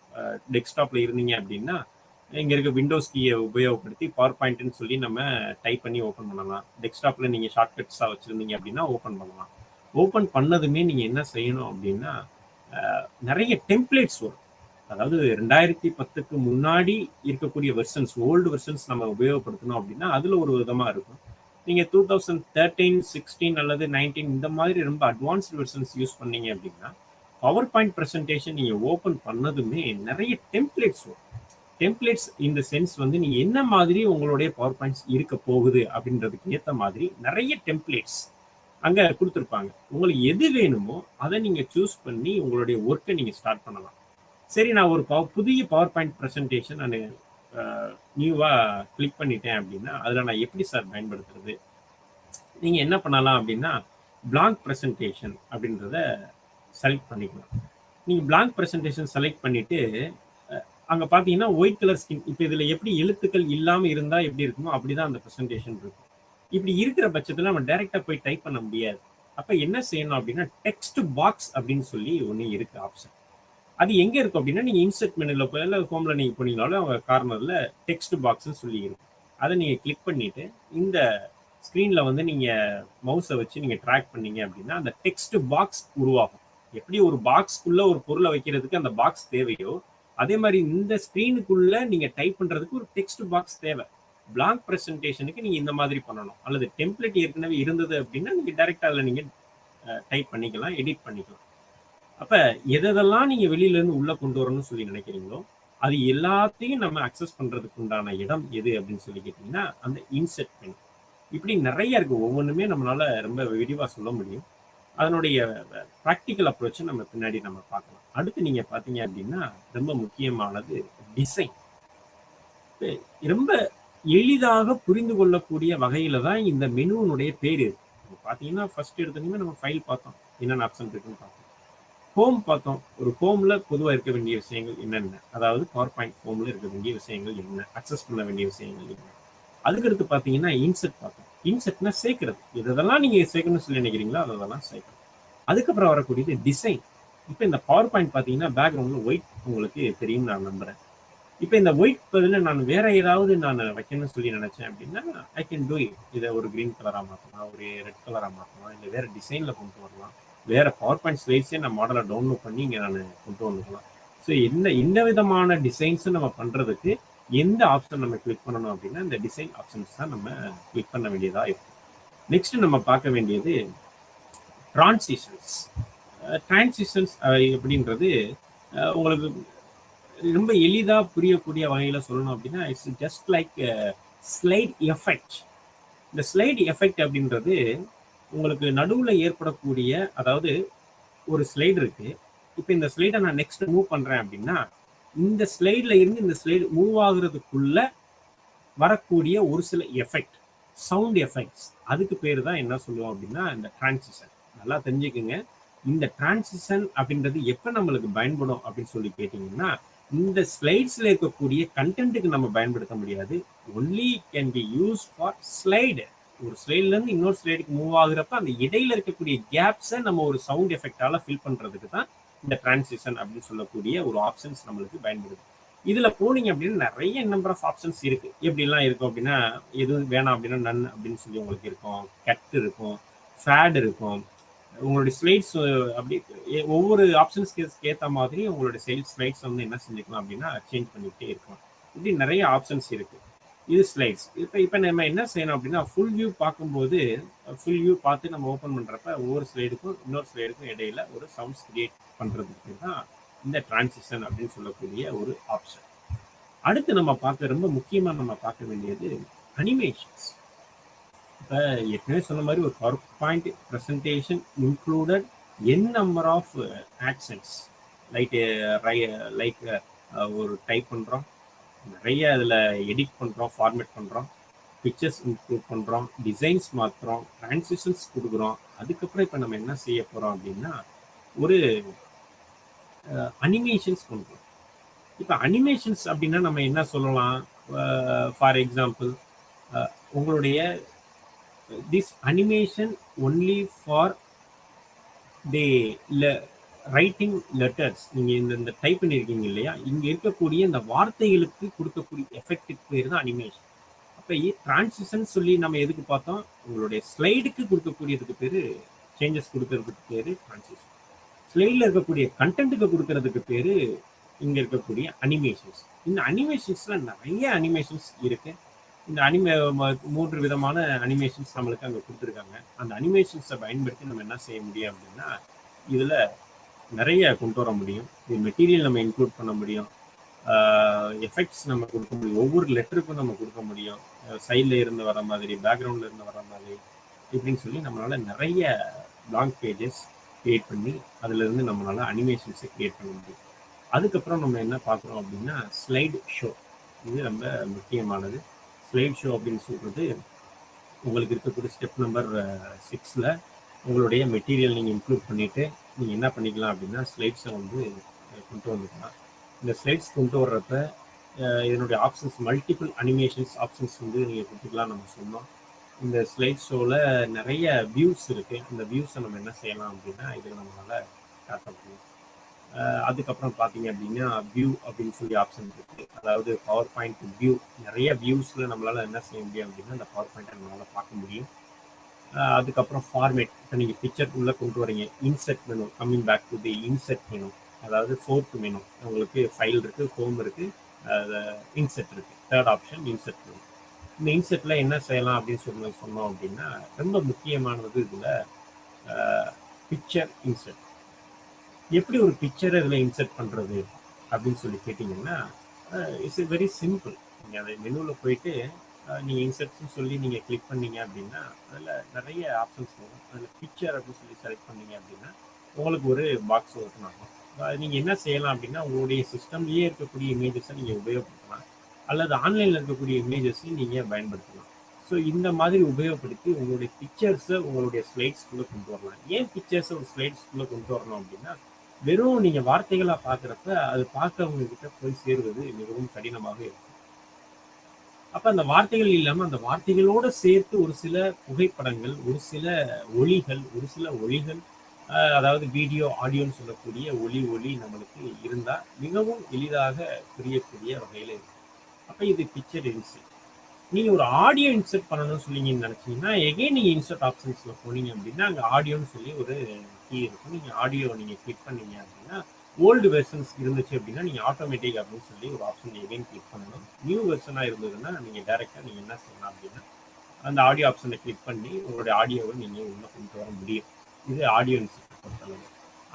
டெஸ்க்டாப்ல இருந்தீங்க அப்படின்னா இங்கே இருக்க விண்டோஸ் கீயை உபயோகப்படுத்தி பவர் பாயிண்ட்னு சொல்லி நம்ம டைப் பண்ணி ஓப்பன் பண்ணலாம். டெஸ்க்டாப்ல நீங்கள் ஷார்ட்கட்ஸாக வச்சுருந்தீங்க அப்படின்னா ஓப்பன் பண்ணலாம். ஓப்பன் பண்ணதுமே நீங்கள் என்ன செய்யணும் அப்படின்னா நிறைய டெம்ப்ளேட்ஸ் வரும். அதாவது 2010க்கு முன்னாடி இருக்கக்கூடிய வெர்ஷன்ஸ், ஓல்டு வெர்ஷன்ஸ் நம்ம உபயோகப்படுத்தணும் அப்படின்னா அதுல ஒரு விதமா இருக்கும். நீங்க 2013, 16 அல்லது 19 இந்த மாதிரி ரொம்ப அட்வான்ஸ்டு வெர்ஷன்ஸ் யூஸ் பண்ணீங்க அப்படின்னா பவர் பாயிண்ட் ப்ரெசன்டேஷன் நீங்க ஓப்பன் பண்ணதுமே நிறைய டெம்ப்ளேட்ஸ் வரும். டெம்ப்ளேட்ஸ் இந்த சென்ஸ் வந்து நீங்க என்ன மாதிரி உங்களுடைய பவர் பாயிண்ட்ஸ் இருக்க போகுது அப்படின்றதுக்கு ஏற்ற மாதிரி நிறைய டெம்ப்ளேட்ஸ் அங்க கொடுத்துருப்பாங்க. உங்களுக்கு எது வேணுமோ அதை நீங்க சூஸ் பண்ணி உங்களுடைய ஒர்க்கை நீங்க ஸ்டார்ட் பண்ணலாம். சரி, நான் ஒரு புதிய பவர் பாயிண்ட் ப்ரெசன்டேஷன் நான் நியூவாக கிளிக் பண்ணிட்டேன் அப்படின்னா அதில் நான் எப்படி சார் பயன்படுத்துறது? நீங்கள் என்ன பண்ணலாம் அப்படின்னா பிளாங்க் ப்ரெசன்டேஷன் அப்படின்றத செலக்ட் பண்ணிக்கலாம். நீங்கள் பிளாங்க் ப்ரெசன்டேஷன் செலக்ட் பண்ணிவிட்டு அங்கே பார்த்தீங்கன்னா ஒயிட் கலர் ஸ்கின். இப்போ இதில் எப்படி எழுத்துக்கள் இல்லாமல் இருந்தால் எப்படி இருக்குமோ அப்படி தான் அந்த ப்ரெசன்டேஷன் இருக்கும். இப்படி இருக்கிற பட்சத்தில் நம்ம டைரெக்டாக போய் டைப் பண்ண முடியாது. அப்போ என்ன செய்யணும் அப்படின்னா டெக்ஸ்ட் பாக்ஸ் அப்படின்னு சொல்லி ஒன்று இருக்குது ஆப்ஷன். அது எங்க இருக்கும் அப்படின்னா நீங்க இன்செர்ட் மெனுல போய் ஹோம்ல நீங்க போனீங்கனாலும் அவங்க கார்னர்ல டெக்ஸ்ட் பாக்ஸ்ன்னு சொல்லி இருக்கும். அதை நீங்க கிளிக் பண்ணிட்டு இந்த ஸ்கிரீன்ல வந்து நீங்க மவுஸை வச்சு நீங்க ட்ராக் பண்ணீங்க அப்படின்னா அந்த டெக்ஸ்ட் பாக்ஸ் உருவாகும். எப்படி ஒரு பாக்ஸ்க்குள்ள ஒரு பொருளை வைக்கிறதுக்கு அந்த பாக்ஸ் தேவையோ அதே மாதிரி இந்த ஸ்கிரீனுக்குள்ள நீங்க டைப் பண்றதுக்கு ஒரு டெக்ஸ்ட் பாக்ஸ் தேவை. பிளாங்க் ப்ரெசன்டேஷனுக்கு நீங்க இந்த மாதிரி பண்ணணும். அல்லது டெம்ப்ளேட் ஏற்கனவே இருந்தது அப்படின்னா நீங்க டைரக்டா அதில் நீங்க டைப் பண்ணிக்கலாம், எடிட் பண்ணிக்கலாம். அப்ப எதெல்லாம் நீங்க வெளியில இருந்து உள்ள கொண்டு வரணும்னு சொல்லி நினைக்கிறீங்களோ அது எல்லாத்தையும் நம்ம அக்சஸ் பண்றதுக்கு உண்டான இடம் எது அப்படின்னு சொல்லி கேட்டீங்கன்னா அந்த இன்செர்ட் மெனு. இப்படி நிறைய இருக்கு. ஒவ்வொன்றுமே நம்மளால ரொம்ப விரிவா சொல்ல முடியும். அதனுடைய ப்ராக்டிக்கல் அப்ரோச்சை நம்ம பின்னாடி நம்ம பார்க்கலாம். அடுத்து நீங்க பாத்தீங்க அப்படின்னா ரொம்ப முக்கியமானது டிசைன். ரொம்ப எளிதாக புரிந்து கொள்ளக்கூடிய வகையில தான் இந்த மெனுனுடைய பேர் இருக்கு. பாத்தீங்கன்னா ஃபர்ஸ்ட் எடுத்தோன்னே நம்ம ஃபைல் பார்த்தோம், என்னென்ன ஆப்ஷன் இருக்குன்னு பார்த்தோம். ஹோம் பார்த்தோம். ஒரு ஹோம்ல பொதுவாக இருக்க வேண்டிய விஷயங்கள் என்னென்ன, அதாவது பவர் பாயிண்ட் ஹோம்ல இருக்க வேண்டிய விஷயங்கள் என்ன, அக்சஸ் பண்ண வேண்டிய விஷயங்கள் என்ன. அதுக்கடுத்து பார்த்தீங்கன்னா இன்செர்ட் பார்த்தோம். இன்செர்ட்னா சேர்க்கிறது. இதெல்லாம் நீங்க சேர்க்கணும்னு சொல்லி நினைக்கிறீங்களோ அதெல்லாம் சேர்க்கணும். அதுக்கப்புறம் வரக்கூடியது டிசைன். இப்போ இந்த பவர் பாயிண்ட் பார்த்தீங்கன்னா பேக்ரவுண்ட்ல ஒயிட் உங்களுக்கு தெரியும் நான் நம்புறேன். இப்போ இந்த ஒயிட் பதில் நான் வேற ஏதாவது நான் வைக்கணும்னு சொல்லி நினைச்சேன் அப்படின்னா ஐ கேன் டூ இட். இதை ஒரு கிரீன் கலரா மாற்றலாம், ஒரு ரெட் கலரா மாற்றலாம், இல்லை வேற டிசைன்ல கொண்டு வரலாம். வேற பவர் பாயிண்ட் ஸ்லைட்ஸே நான் மாடலை டவுன்லோட் பண்ணி இங்கே நான் கொண்டு வந்துக்கலாம். ஸோ என்ன விதமான டிசைன்ஸை நம்ம பண்ணுறதுக்கு எந்த ஆப்ஷன் நம்ம கிளிக் பண்ணணும் அப்படின்னா இந்த டிசைன் ஆப்ஷன்ஸ் தான் நம்ம கிளிக் பண்ண வேண்டியதாக இருக்கும். நெக்ஸ்ட் நம்ம பார்க்க வேண்டியது டிரான்சிஷன்ஸ். டிரான்சிஷன்ஸ் அப்படின்றது உங்களுக்கு ரொம்ப எளிதாக புரியக்கூடிய வகையில் சொல்லணும் அப்படின்னா it's just like slide effect. இந்த ஸ்லைட் எஃபெக்ட் அப்படின்றது உங்களுக்கு நடுவில் ஏற்படக்கூடிய, அதாவது ஒரு ஸ்லைடு இருக்கு. இப்போ இந்த ஸ்லைடை நான் நெக்ஸ்ட் மூவ் பண்றேன் அப்படின்னா இந்த ஸ்லைட்ல இருந்து இந்த ஸ்லைடு மூவ் ஆகுறதுக்குள்ள வரக்கூடிய ஒரு சில எஃபெக்ட், சவுண்ட் எஃபெக்ட்ஸ், அதுக்கு பேர் தான் என்ன சொல்லுவோம் அப்படின்னா இந்த டிரான்சிஷன். நல்லா தெரிஞ்சுக்குங்க. இந்த டிரான்சிஷன் அப்படின்றது எப்போ நம்மளுக்கு பயன்படும் அப்படின்னு சொல்லி கேட்டீங்கன்னா இந்த ஸ்லைட்ஸ்ல இருக்கக்கூடிய கண்டென்ட்டுக்கு நம்ம பயன்படுத்த முடியாது. Only can be use for slide. ஒரு ஸ்லைட்ல இருந்து இன்னொரு ஸ்லைடுக்கு மூவ் ஆகுறப்ப அந்த இடையில இருக்கக்கூடிய கேப்ஸை நம்ம ஒரு சவுண்ட் எஃபெக்டால ஃபில் பண்றதுக்கு தான் இந்த டிரான்சிஷன் அப்படின்னு சொல்லக்கூடிய ஒரு ஆப்ஷன்ஸ் நம்மளுக்கு பயன்படுது. இதுல போனீங்க அப்படின்னா நிறைய நம்பர் ஆஃப் ஆப்ஷன்ஸ் இருக்கு. எப்படிலாம் இருக்கும் அப்படின்னா, எதுவும் வேணாம் அப்படின்னா நன் அப்படின்னு சொல்லி உங்களுக்கு இருக்கும். கட் இருக்கும், ஃபேட் இருக்கும். உங்களுடைய ஸ்லைட்ஸ் அப்படி ஒவ்வொரு ஆப்ஷன்ஸ்க்கு ஏற்ற மாதிரி உங்களுடைய ஸ்லைட்ஸ் வந்து என்ன செஞ்சுக்கலாம் அப்படின்னா சேஞ்ச் பண்ணிக்கிட்டே இருக்கலாம். இப்படி நிறைய ஆப்ஷன்ஸ் இருக்கு. இது ஸ்லைட்ஸ். இப்போ நம்ம என்ன செய்யணும் அப்படின்னா ஃபுல் வியூ பார்க்கும்போது ஃபுல் வியூ பார்த்து நம்ம ஓப்பன் பண்ணுறப்ப ஒவ்வொரு ஸ்லைடுக்கும் இன்னொரு ஸ்லைடுக்கும் இடையில ஒரு சவுண்ட்ஸ் கிரியேட் பண்ணுறதுக்கு தான் இந்த டிரான்சிஷன் அப்படின்னு சொல்லக்கூடிய ஒரு ஆப்ஷன். அடுத்து நம்ம பார்க்க ரொம்ப முக்கியமாக நம்ம பார்க்க வேண்டியது அனிமேஷன்ஸ். இப்போ ஏற்கனவே சொன்ன மாதிரி ஒரு power point presentation included an number of actions like ஒரு டைப் பண்ணுறோம், நிறைய அதில் எடிட் பண்ணுறோம், ஃபார்மேட் பண்ணுறோம், பிக்சர்ஸ் இம்ப்ரூவ் பண்ணுறோம், டிசைன்ஸ் மாற்றுறோம், ட்ரான்சிஷன்ஸ் கொடுக்குறோம். அதுக்கப்புறம் இப்போ நம்ம என்ன செய்ய போகிறோம் அப்படின்னா ஒரு அனிமேஷன்ஸ் பண்ணுறோம். இப்போ அனிமேஷன்ஸ் அப்படின்னா நம்ம என்ன சொல்லலாம்? ஃபார் எக்ஸாம்பிள் உங்களுடைய this animation only for the writing letters. நீங்கள் இந்த டைப் பண்ணியிருக்கீங்க இல்லையா, இங்கே இருக்கக்கூடிய இந்த வார்த்தைகளுக்கு கொடுக்கக்கூடிய எஃபெக்ட்டுக்கு பேர் தான் அனிமேஷன். அப்போ டிரான்சிஷன் சொல்லி நம்ம எதுக்கு பார்த்தோம்? உங்களுடைய ஸ்லைடுக்கு கொடுக்கக்கூடியதுக்கு பேர், சேஞ்சஸ் கொடுக்கறதுக்கு பேர் டிரான்சிஷன். ஸ்லைடில் இருக்கக்கூடிய கண்டென்ட்டுக்கு கொடுக்கறதுக்கு பேர் இங்கே இருக்கக்கூடிய அனிமேஷன்ஸ். இந்த அனிமேஷன்ஸில் நிறைய அனிமேஷன்ஸ் இருக்கு. இந்த 3 விதமான அனிமேஷன்ஸ் நம்மளுக்கு அங்கே கொடுத்துருக்காங்க. அந்த அனிமேஷன்ஸை பயன்படுத்தி நம்ம என்ன செய்ய முடியும் அப்படின்னா இதில் நிறைய கொண்டு வர முடியும். இது மெட்டீரியல் நம்ம இன்க்ளூட் பண்ண முடியும், எஃபெக்ட்ஸ் நம்ம கொடுக்க முடியும், ஒவ்வொரு லெட்டருக்கும் நம்ம கொடுக்க முடியும், சைடில் இருந்து வர மாதிரி, பேக்ரவுண்டில் இருந்து வர மாதிரி, இப்படின்னு சொல்லி நம்மளால நிறைய பிளாங்க் பேஜஸ் கிரியேட் பண்ணி அதுலேருந்து நம்மளால அனிமேஷன்ஸை கிரியேட் பண்ண முடியும். அதுக்கப்புறம் நம்ம என்ன பார்க்குறோம் அப்படின்னா ஸ்லைடு ஷோ. இது ரொம்ப முக்கியமானது. ஸ்லைட் ஷோ அப்படின்னு சொல்கிறது உங்களுக்கு இருக்கக்கூடிய ஸ்டெப் நம்பர் 6ல் உங்களுடைய மெட்டீரியல் நீங்கள் இன்க்ளூட் பண்ணிவிட்டு நீங்கள் என்ன பண்ணிக்கலாம் அப்படின்னா ஸ்லைட்ஸை வந்து கொண்டு வந்துக்கலாம். இந்த ஸ்லைட்ஸ் கொண்டு வர்றப்ப இதனுடைய ஆப்ஷன்ஸ் மல்டிபிள் அனிமேஷன்ஸ் ஆப்ஷன்ஸ் வந்து நீங்கள் கொடுத்துக்கலாம் நம்ம சொன்னோம். இந்த ஸ்லைட் ஷோவில் நிறைய வியூஸ் இருக்குது. அந்த வியூஸை நம்ம என்ன செய்யலாம் அப்படின்னா இதில் நம்மளால் காட்ட முடியும். அதுக்கப்புறம் பார்த்தீங்க அப்படின்னா வியூ அப்படின்னு சொல்லி ஆப்ஷன் இருக்குது. அதாவது பவர் பாயிண்ட் வியூ, நிறைய வியூஸில் நம்மளால் என்ன செய்ய முடியும் அப்படின்னா அந்த பவர் பாயிண்ட்டை நம்மளால் பார்க்க முடியும். அதுக்கப்புறம் ஃபார்மேட். இப்போ நீங்கள் பிக்சருக்குள்ளே கொண்டு வரீங்க, insert menu, coming back to the insert menu, அதாவது 4th மெனு. உங்களுக்கு ஃபைல் இருக்குது, ஹோம் இருக்குது, இன்செர்ட் இருக்குது. 3rd option insert menu. இந்த இன்செர்ட்டில் என்ன செய்யலாம் அப்படின்னு சொன்னோம் அப்படின்னா ரொம்ப முக்கியமானது இதில் பிக்சர் இன்செர்ட். எப்படி ஒரு பிக்சரை இதில் இன்செர்ட் பண்ணுறது அப்படின்னு சொல்லி கேட்டிங்கன்னா இட்ஸ் வெரி சிம்பிள். நீங்கள் அதை மெனுவில் போயிட்டு நீங்கள் இன்செர்ட்ஸ்னு சொல்லி நீங்கள் கிளிக் பண்ணீங்க அப்படின்னா அதில் நிறைய ஆப்ஷன்ஸ் வரும். அதில் பிக்சர் அப்படின்னு சொல்லி செலக்ட் பண்ணீங்க அப்படின்னா உங்களுக்கு ஒரு பாக்ஸ் ஓப்பன் ஆகும். நீங்கள் என்ன செய்யலாம் அப்படின்னா உங்களுடைய சிஸ்டம்லேயே இருக்கக்கூடிய இமேஜஸை நீங்கள் உபயோகப்படுத்தலாம், அல்லது ஆன்லைனில் இருக்கக்கூடிய இமேஜஸையும் நீங்கள் பயன்படுத்தலாம். ஸோ இந்த மாதிரி உபயோகப்படுத்தி உங்களுடைய பிக்சர்ஸை உங்களுடைய ஸ்லைட்ஸ்குள்ளே கொண்டு வரலாம். ஏன் பிக்சர்ஸை ஒரு ஸ்லைட்ஸ்குள்ளே கொண்டு வரணும் அப்படின்னா வெறும் நீங்கள் வார்த்தைகளாக பார்க்குறப்ப அது பார்க்கறவங்க கிட்ட போய் சேருவது மிகவும் கடினமாக இருக்கும். அப்போ அந்த வார்த்தைகள் இல்லாமல் அந்த வார்த்தைகளோடு சேர்த்து ஒரு சில புகைப்படங்கள், ஒரு சில ஒலிகள், அதாவது வீடியோ ஆடியோன்னு சொல்லக்கூடிய ஒலி நம்மளுக்கு இருந்தால் மிகவும் எளிதாக புரியக்கூடிய வகையில் இருக்கும். அப்போ இது பிக்சர் இன்செர்ட். நீங்கள் ஒரு ஆடியோ இன்செர்ட் பண்ணணும்னு சொல்லிங்கன்னு நினச்சிங்கன்னா எகைன் நீங்கள் இன்செர்ட் ஆப்ஷன்ஸில் போனீங்க அப்படின்னா அங்கே ஆடியோன்னு சொல்லி ஒரு கீ இருக்கும். நீங்கள் ஆடியோ நீங்கள் கிளிக் பண்ணீங்க அப்படின்னா ஓல்டு வெர்ஷன்ஸ் இருந்துச்சு அப்படின்னா நீங்கள் ஆட்டோமேட்டிக் அப்படின்னு சொல்லி ஒரு ஆப்ஷன் எகைன் கிளிக் பண்ணணும். நியூ வெர்ஷனாக இருந்ததுன்னா நீங்கள் டைரெக்டாக நீங்கள் என்ன செய்யலாம் அப்படின்னா அந்த ஆடியோ ஆப்ஷனை கிளிக் பண்ணி உங்களுடைய ஆடியோவை நீங்கள் உள்ள கொண்டு வர முடியும். இது ஆடியோ இன்செர்ட் பொறுத்தளவு.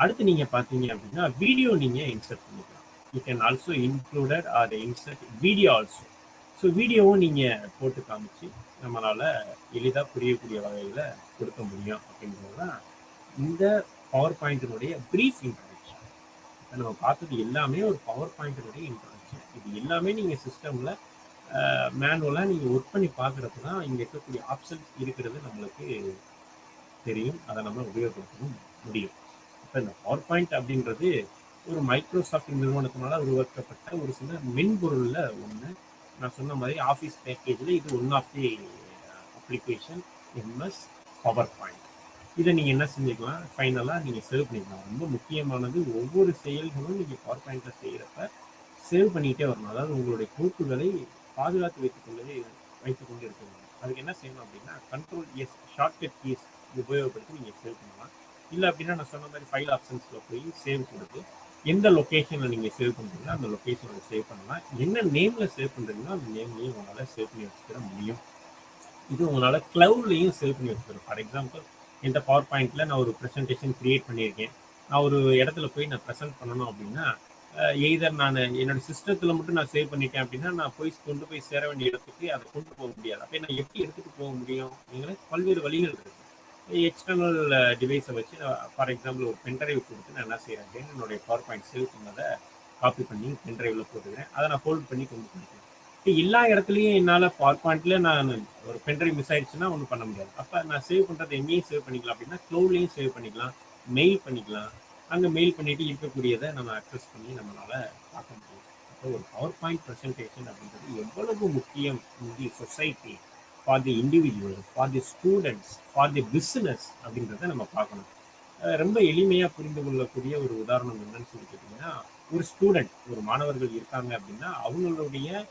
அடுத்து நீங்கள் பார்த்தீங்க அப்படின்னா வீடியோ நீங்கள் இன்செர்ட் பண்ணிக்கலாம். You can also included or insert video also. So வீடியோவும் நீங்கள் போட்டு காமிச்சு நம்மளால் எளிதாக புரியக்கூடிய வகையில் கொடுக்க முடியும் அப்படிங்கிறது தான் இந்த பவர் பாயிண்டினுடைய ப்ரீஃப் இன்ட்ரடக்ஷன். இப்போ நம்ம பார்த்தது எல்லாமே ஒரு பவர் பாயிண்டினுடைய இன்ட்ரடக்ஷன். இது எல்லாமே நீங்கள் சிஸ்டமில் மேனுவலாக நீங்கள் ஒர்க் பண்ணி பார்க்குறப்ப தான் இங்கே இருக்கக்கூடிய ஆப்ஷன்ஸ் இருக்கிறது நம்மளுக்கு தெரியும், அதை நம்ம உபயோகப்படுத்தவும் முடியும். இப்போ இந்த பவர் பாயிண்ட் அப்படின்றது ஒரு மைக்ரோசாஃப்ட் நிறுவனத்தினால உருவாக்கப்பட்ட ஒரு சில மென்பொருளில் ஒன்று. நான் சொன்ன மாதிரி ஆஃபீஸ் பேக்கேஜில் இது one of the application MS power point. இதை நீங்கள் என்ன செஞ்சுக்கலாம், ஃபைனலாக நீங்கள் சேவ் பண்ணிக்கலாம். ரொம்ப முக்கியமானது ஒவ்வொரு செயல்களும் நீங்கள் பவர் பாயிண்ட்டில் செய்கிறப்ப சேவ் பண்ணிக்கிட்டே வரணும். அதாவது உங்களுடைய கோப்புகளை பாதுகாத்து வைத்துக் கொண்டு இருக்க வேண்டும். அதுக்கு என்ன செய்யணும் அப்படின்னா, கண்ட்ரோல் எஸ் ஷார்ட்கட் கீஸ் உபயோகப்படுத்தி நீங்கள் சேவ் பண்ணலாம். இல்லை அப்படின்னா நான் சொன்ன மாதிரி ஃபைல் ஆப்ஷன்ஸில் போய் சேவ் கொடுத்து எந்த லொக்கேஷனில் நீங்கள் சேவ் பண்ணுறீங்களோ அந்த லொக்கேஷனில் சேவ் பண்ணலாம். என்ன நேமில் சேவ் பண்ணுறீங்களோ அந்த நேம்லையும் உங்களால் சேவ் பண்ணி வச்சுக்கிற முடியும். இது உங்களால் க்ளவுட்லையும் சேவ் பண்ணி வச்சுக்கிறோம். ஃபார் எக்ஸாம்பிள் இந்த பவர் பாயிண்ட்டில் நான் ஒரு ப்ரெசன்டேஷன் க்ரியேட் பண்ணியிருக்கேன். நான் ஒரு இடத்துல போய் நான் ப்ரெசென்ட் பண்ணணும் அப்படின்னா எய்தர் நான் என்னோட சிஸ்டத்தில் மட்டும் நான் சேவ் பண்ணிட்டேன் அப்படின்னா நான் கொண்டு போய் சேர வேண்டிய இடத்துக்கு அதை கொண்டு போக முடியாது. அப்போ நான் எப்படி எடுத்துகிட்டு போக முடியும்? எங்களுக்கு பல்வேறு வழிகள் இருக்குது. எக்ஸ்டர்னல் டிவைஸை வச்சு ஃபார் எக்ஸாம்பிள் ஒரு பென்ட்ரைவ் கொடுத்து நான் என்ன செய்கிறேன் அப்படின்னு என்னுடைய பவர் பாயிண்ட் சேவ் பண்ணதை காப்பி பண்ணி பென்ட்ரைவில் போட்டுக்கிறேன். அதை நான் ஹோல்ட் பண்ணி கொண்டு போயிருக்கேன். எல்லா இடத்துலையும் என்னால் பவர் பாயிண்ட்ல நான் ஒரு பென்ட்ரைவ் மிஸ் ஆயிடுச்சுன்னா ஒன்றும் பண்ண முடியாது. அப்போ நான் சேவ் பண்ணுறது எங்கேயும் சேவ் பண்ணிக்கலாம் அப்படின்னா க்ளவுட்லேயும் சேவ் பண்ணிக்கலாம், மெயில் பண்ணிக்கலாம். அங்கே மெயில் பண்ணிட்டு இருக்கக்கூடியதை நம்ம அக்சஸ் பண்ணி நம்மளால பார்க்க முடியும். அப்போ ஒரு பவர் பாயிண்ட் ப்ரெசன்டேஷன் அப்படின்றது எவ்வளவு முக்கியம் in the society, for the individual, for the students, for the business அப்படின்றத நம்ம பார்க்கணும். ரொம்ப எளிமையாக புரிந்து கொள்ளக்கூடிய ஒரு உதாரணம் என்னன்னு சொல்லி கேட்டிங்கன்னா, ஒரு ஸ்டூடெண்ட், ஒரு மாணவர்கள் இருக்காங்க அப்படின்னா அவங்களுடைய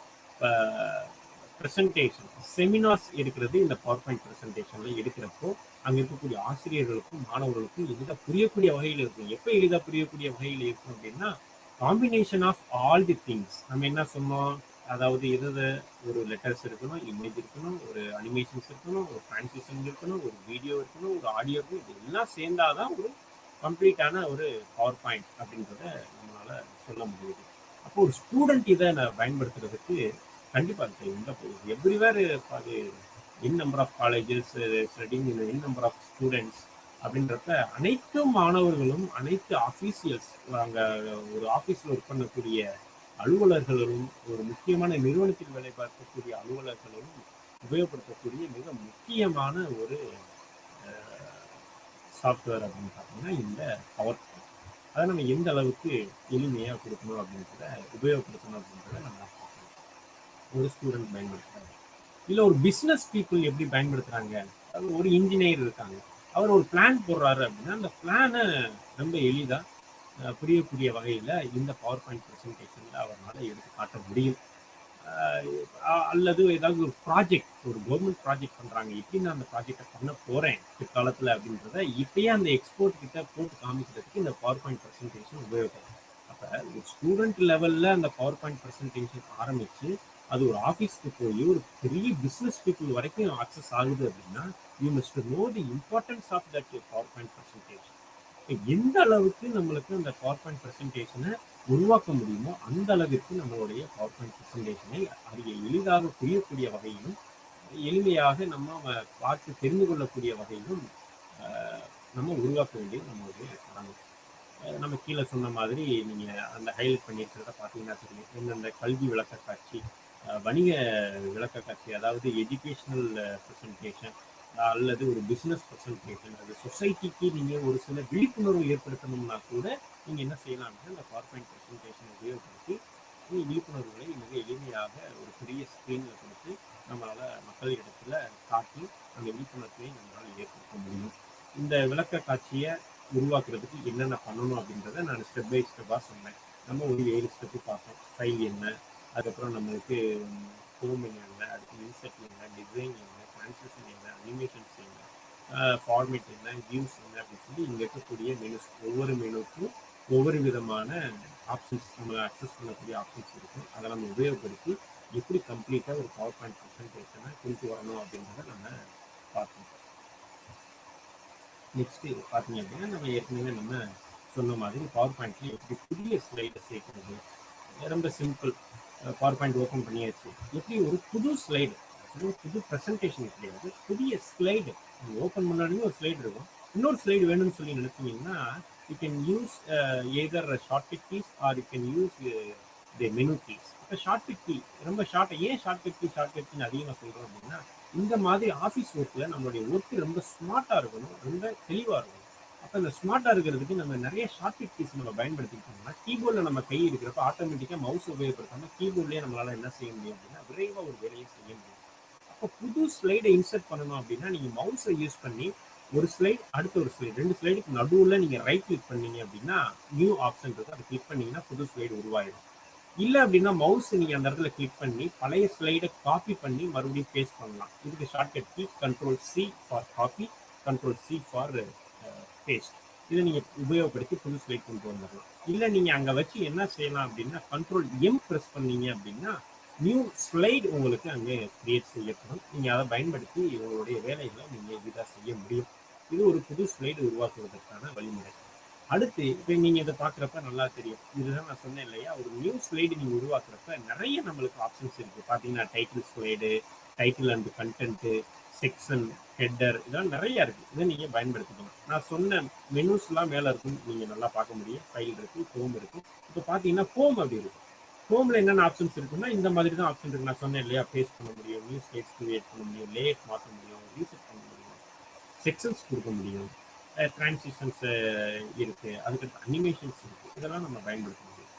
ப்ரெசன்டேஷன் செமினார்ஸ் எடுக்கிறது இந்த பவர் பாயிண்ட் ப்ரெசன்டேஷன்ல எடுக்கிறப்போ அங்கே இருக்கக்கூடிய ஆசிரியர்களுக்கும் மாணவர்களுக்கும் எளிதாக புரியக்கூடிய வகையில் இருக்கும். எப்போ எளிதாக புரியக்கூடிய வகையில் இருக்கும் அப்படின்னா, combination of all the things. நம்ம என்ன சொன்னோம், அதாவது எது ஒரு லெட்டர்ஸ் இருக்கணும், இமேஜ் இருக்கணும், ஒரு அனிமேஷன்ஸ் இருக்கணும், ஒரு டிரான்ஸ்லேஷன் இருக்கணும், ஒரு வீடியோ இருக்கணும், ஒரு ஆடியோ இருக்கணும். இது எல்லாம் சேர்ந்தாதான் ஒரு கம்ப்ளீட்டான ஒரு பவர் பாயிண்ட் அப்படின்றத நம்மளால சொல்ல முடியுது. அப்போ ஒரு ஸ்டூடெண்ட் இதை பயன்படுத்துறதுக்கு கண்டிப்பாக இருக்கு. இந்த எவ்ரிவேர் அது in number of colleges studying in number of students அப்படின்றப்ப அனைத்து மாணவர்களும், அனைத்து ஆஃபீஷியல்ஸ், அங்கே ஒரு ஆஃபீஸில் ஒர்க் பண்ணக்கூடிய அலுவலர்களும், ஒரு முக்கியமான நிறுவனத்தில் வேலை பார்க்கக்கூடிய அலுவலர்களும் உபயோகப்படுத்தக்கூடிய மிக முக்கியமான ஒரு சாஃப்ட்வேர் அப்படின்னு பார்த்தீங்கன்னா இந்த பவர் பாயிண்ட். அதை நம்ம எந்த அளவுக்கு எளிமையாக கொடுக்கணும் அப்படின்றத உபயோகப்படுத்தணும் அப்படின்றத நம்ம ஒரு ஸ்டூடெண்ட் பயன்படுத்துறாங்க. இல்லை ஒரு பிஸ்னஸ் பீப்புள் எப்படி பயன்படுத்துறாங்க? அது ஒரு இன்ஜினியர் இருக்காங்க, அவர் ஒரு பிளான் போடுறாரு அப்படின்னா அந்த பிளானை ரொம்ப எளிதாக புரியக்கூடிய வகையில் இந்த பவர் பாயிண்ட் ப்ரெசன்டேஷனில் அவரால் எடுத்து காட்ட முடியும். அல்லது ஏதாவது ஒரு ப்ராஜெக்ட், ஒரு கவர்மெண்ட் ப்ராஜெக்ட் பண்ணுறாங்க, எப்படி நான் அந்த ப்ராஜெக்டை பண்ண போகிறேன் பிற்காலத்தில் அப்படின்றத இப்பயே அந்த எக்ஸ்போர்ட் கிட்ட போட்டு காமிக்கிறதுக்கு இந்த பவர் பாயிண்ட் ப்ரெசன்டேஷன் உபயோகப்படும். அப்போ ஒரு ஸ்டூடெண்ட் லெவலில் அந்த பவர் பாயிண்ட் ப்ரெசன்டேஷன் ஆரம்பித்து அது ஒரு ஆஃபீஸ்க்கு போய் ஒரு பெரிய பிஸ்னஸ் பீப்புள் வரைக்கும் ஆக்சஸ் ஆகுது அப்படின்னா you must know the importance of that power point presentation. எந்த அளவுக்கு நம்மளுக்கு அந்த பவர் பாயிண்ட் ப்ரெசன்டேஷனை உருவாக்க முடியுமோ அந்த அளவிற்கு நம்மளுடைய பவர் பாயிண்ட் ப்ரெசன்டேஷனை அதிக எளிதாக புரியக்கூடிய வகையிலும், எளிமையாக நம்ம பார்த்து தெரிந்து கொள்ளக்கூடிய வகையிலும் நம்ம உருவாக்க வேண்டியது நம்மளுடைய கடமை. நம்ம கீழே சொன்ன மாதிரி நீங்கள் அந்த ஹைலைட் பண்ணியிருக்கிறத பார்த்தீங்கன்னா தெரியும். எந்தெந்த கல்வி விளக்க காட்சி, வணிக விளக்க காட்சி, அதாவது எஜுகேஷ்னல் ப்ரெசன்டேஷன் அல்லது ஒரு பிஸ்னஸ் ப்ரெசன்டேஷன், அது சொசைட்டிக்கு நீங்கள் ஒரு சில விழிப்புணர்வு ஏற்படுத்தணும்னா கூட நீங்கள் என்ன செய்யலாம் அப்படின்னா இந்த பவர் பாயிண்ட் ப்ரெசன்டேஷன் உபயோகப்படுத்தி விழிப்புணர்வுகளை மிக எளிமையாக ஒரு பெரிய ஸ்க்ரீனில் கொடுத்து நம்மளால் மக்கள் இடத்துல காட்டி அந்த விழிப்புணர்வை நம்மளால் ஏற்படுத்த முடியும். இந்த விளக்க காட்சியை உருவாக்குறதுக்கு என்னென்ன பண்ணணும் அப்படின்றத நான் ஸ்டெப் பை ஸ்டெப்பாக சொன்னேன். நம்ம ஒரு 7 ஸ்டெப்பு பார்த்தோம். ஃபைல் என்ன, அதுக்கப்புறம் நம்மளுக்கு ஹோமிங் என்ன, அடுத்து இன்செர்ட் என்ன, டிசைன் என்ன, டிரான்ஸ்லேஷன் என்ன, அனிமேஷன்ஸ் என்ன, ஃபார்மேட் என்ன, வியூஸ் என்ன அப்படின்னு சொல்லி இங்கே இருக்கக்கூடிய மெனுஸ், ஒவ்வொரு மெனுக்கும் ஒவ்வொரு விதமான ஆப்ஷன்ஸ், நம்ம அக்சஸ் பண்ணக்கூடிய ஆப்ஷன்ஸ் இருக்கும். அதை நம்ம உபயோகப்படுத்தி எப்படி கம்ப்ளீட்டாக ஒரு பவர் பாயிண்ட் ப்ரெசன்டேஷனை கொண்டு வரணும் அப்படின்றத நம்ம பார்த்தோம். நெக்ஸ்ட்டு பார்த்தீங்க அப்படின்னா நம்ம ஏற்கனவே நம்ம சொன்ன மாதிரி பவர் பாயிண்ட்ல எப்படி புதிய ஸ்லைடை சேர்க்கறது, ரொம்ப சிம்பிள். பவர் பாயிண்ட் ஓப்பன் பண்ணியாச்சு, எப்படி ஒரு புது ஸ்லைடு, புது ப்ரெசன்டேஷன் கிடையாது, புதிய ஸ்லைடு ஓப்பன் முன்னாடியும் ஒரு ஸ்லைடு இருக்கும். இன்னொரு ஸ்லைடு வேணும்னு சொல்லி நினைச்சீங்கன்னா you can use either shortcut keys are you can use the menu keys. இப்போ ஷார்ட்கட் கீ ரொம்ப ஏன் ஷார்ட்கட் கீன்னு அதிகமாக சொல்கிறோம் அப்படின்னா, இந்த மாதிரி ஆஃபீஸ் ஒர்க்கில் நம்மளுடைய ஒர்க்கு ரொம்ப ஸ்மார்ட்டாக இருக்கணும், ரொம்ப தெளிவாக இருக்கணும். அப்போ இந்த ஸ்மார்ட்டாக இருக்கிறதுக்கு நம்ம நிறைய ஷார்ட்கட் கீஸ் நம்ம பயன்படுத்திக்கிட்டோம்னா கீபோர்டில் நம்ம கை இருக்கிறப்ப ஆட்டோமேட்டிக்காக மவுஸ் உபயோகப்படுத்தாமல் கீபோர்ட்லேயே நம்மளால் என்ன செய்ய முடியும் அப்படின்னா விரைவாக ஒரு வேலையை செய்ய முடியும். அப்போ புது ஸ்லைடை இன்சர்ட் பண்ணணும் அப்படின்னா நீங்கள் மவுஸை யூஸ் பண்ணி ஒரு ஸ்லைட் அடுத்த ஒரு ஸ்லைட், 2 ஸ்லைடுக்கு நடுவில் நீங்கள் ரைட் கிளிக் பண்ணீங்க அப்படின்னா நியூ ஆப்ஷன் இருக்குது, அதை கிளிக் பண்ணிங்கன்னா புது ஸ்லைடு உருவாயிடும். இல்லை அப்படின்னா மவுஸ் நீங்க அந்த இடத்துல கிளிக் பண்ணி பழைய ஸ்லைடை காப்பி பண்ணி மறுபடியும் பேஸ்ட் பண்ணலாம். இதுக்கு shortcut key Ctrl+C for copy, Ctrl+C for paste. இதை நீங்க உபயோகப்படுத்தி புது ஸ்லைட் கொண்டு வந்துடலாம். இல்லை நீங்க அங்க வச்சு என்ன செய்யலாம் அப்படின்னா Ctrl+M பிரஸ் பண்ணீங்க அப்படின்னா நியூ ஸ்லைடு உங்களுக்கு அங்கே கிரியேட் செய்யப்படும். நீங்க அதை பயன்படுத்தி உங்களுடைய வேலைகளை நீங்க எளிதாக செய்ய முடியும். இது ஒரு புது ஸ்லைடு உருவாக்குவதற்கான வழிமுறை. அடுத்து இப்போ நீங்க இதை பார்க்குறப்ப நல்லா தெரியும். இதுதான் நான் சொன்னேன் இல்லையா, ஒரு நியூ ஸ்லைடு நீங்க உருவாக்குறப்ப நிறைய நம்மளுக்கு ஆப்ஷன்ஸ் இருக்கு. பார்த்தீங்கன்னா title slide, title and content, section, header, இதெல்லாம் நிறைய இருக்கு. இதை நீங்க பயன்படுத்திக்கலாம். நான் சொன்ன மெனுஸ்லாம் மேலே இருக்கும், நீங்க நல்லா பார்க்க முடியும். ஃபைல் இருக்கு, ஹோம் இருக்கு. இப்போ பார்த்தீங்கன்னா ஹோம் அப்படி இருக்கு. ஹோம்ல என்னென்ன ஆப்ஷன்ஸ் இருக்குன்னா இந்த மாதிரி தான் ஆப்ஷன் இருக்கு. நான் சொன்னேன் இல்லையா, பேஸ்ட் பண்ண முடியும், நியூ ஸ்லைட்ஸ் கிரியேட் பண்ண முடியும், லேஅவுட் மாற்ற முடியும், ரீசெட் பண்ண முடியும், செக்ஷன்ஸ் கொடுக்க முடியும், டிரான்சிஷன்ஸ் இருக்கு, அதுக்கு அனிமேஷன்ஸ் இருக்கு. இதெல்லாம் நம்ம பயன்படுத்த முடியும்.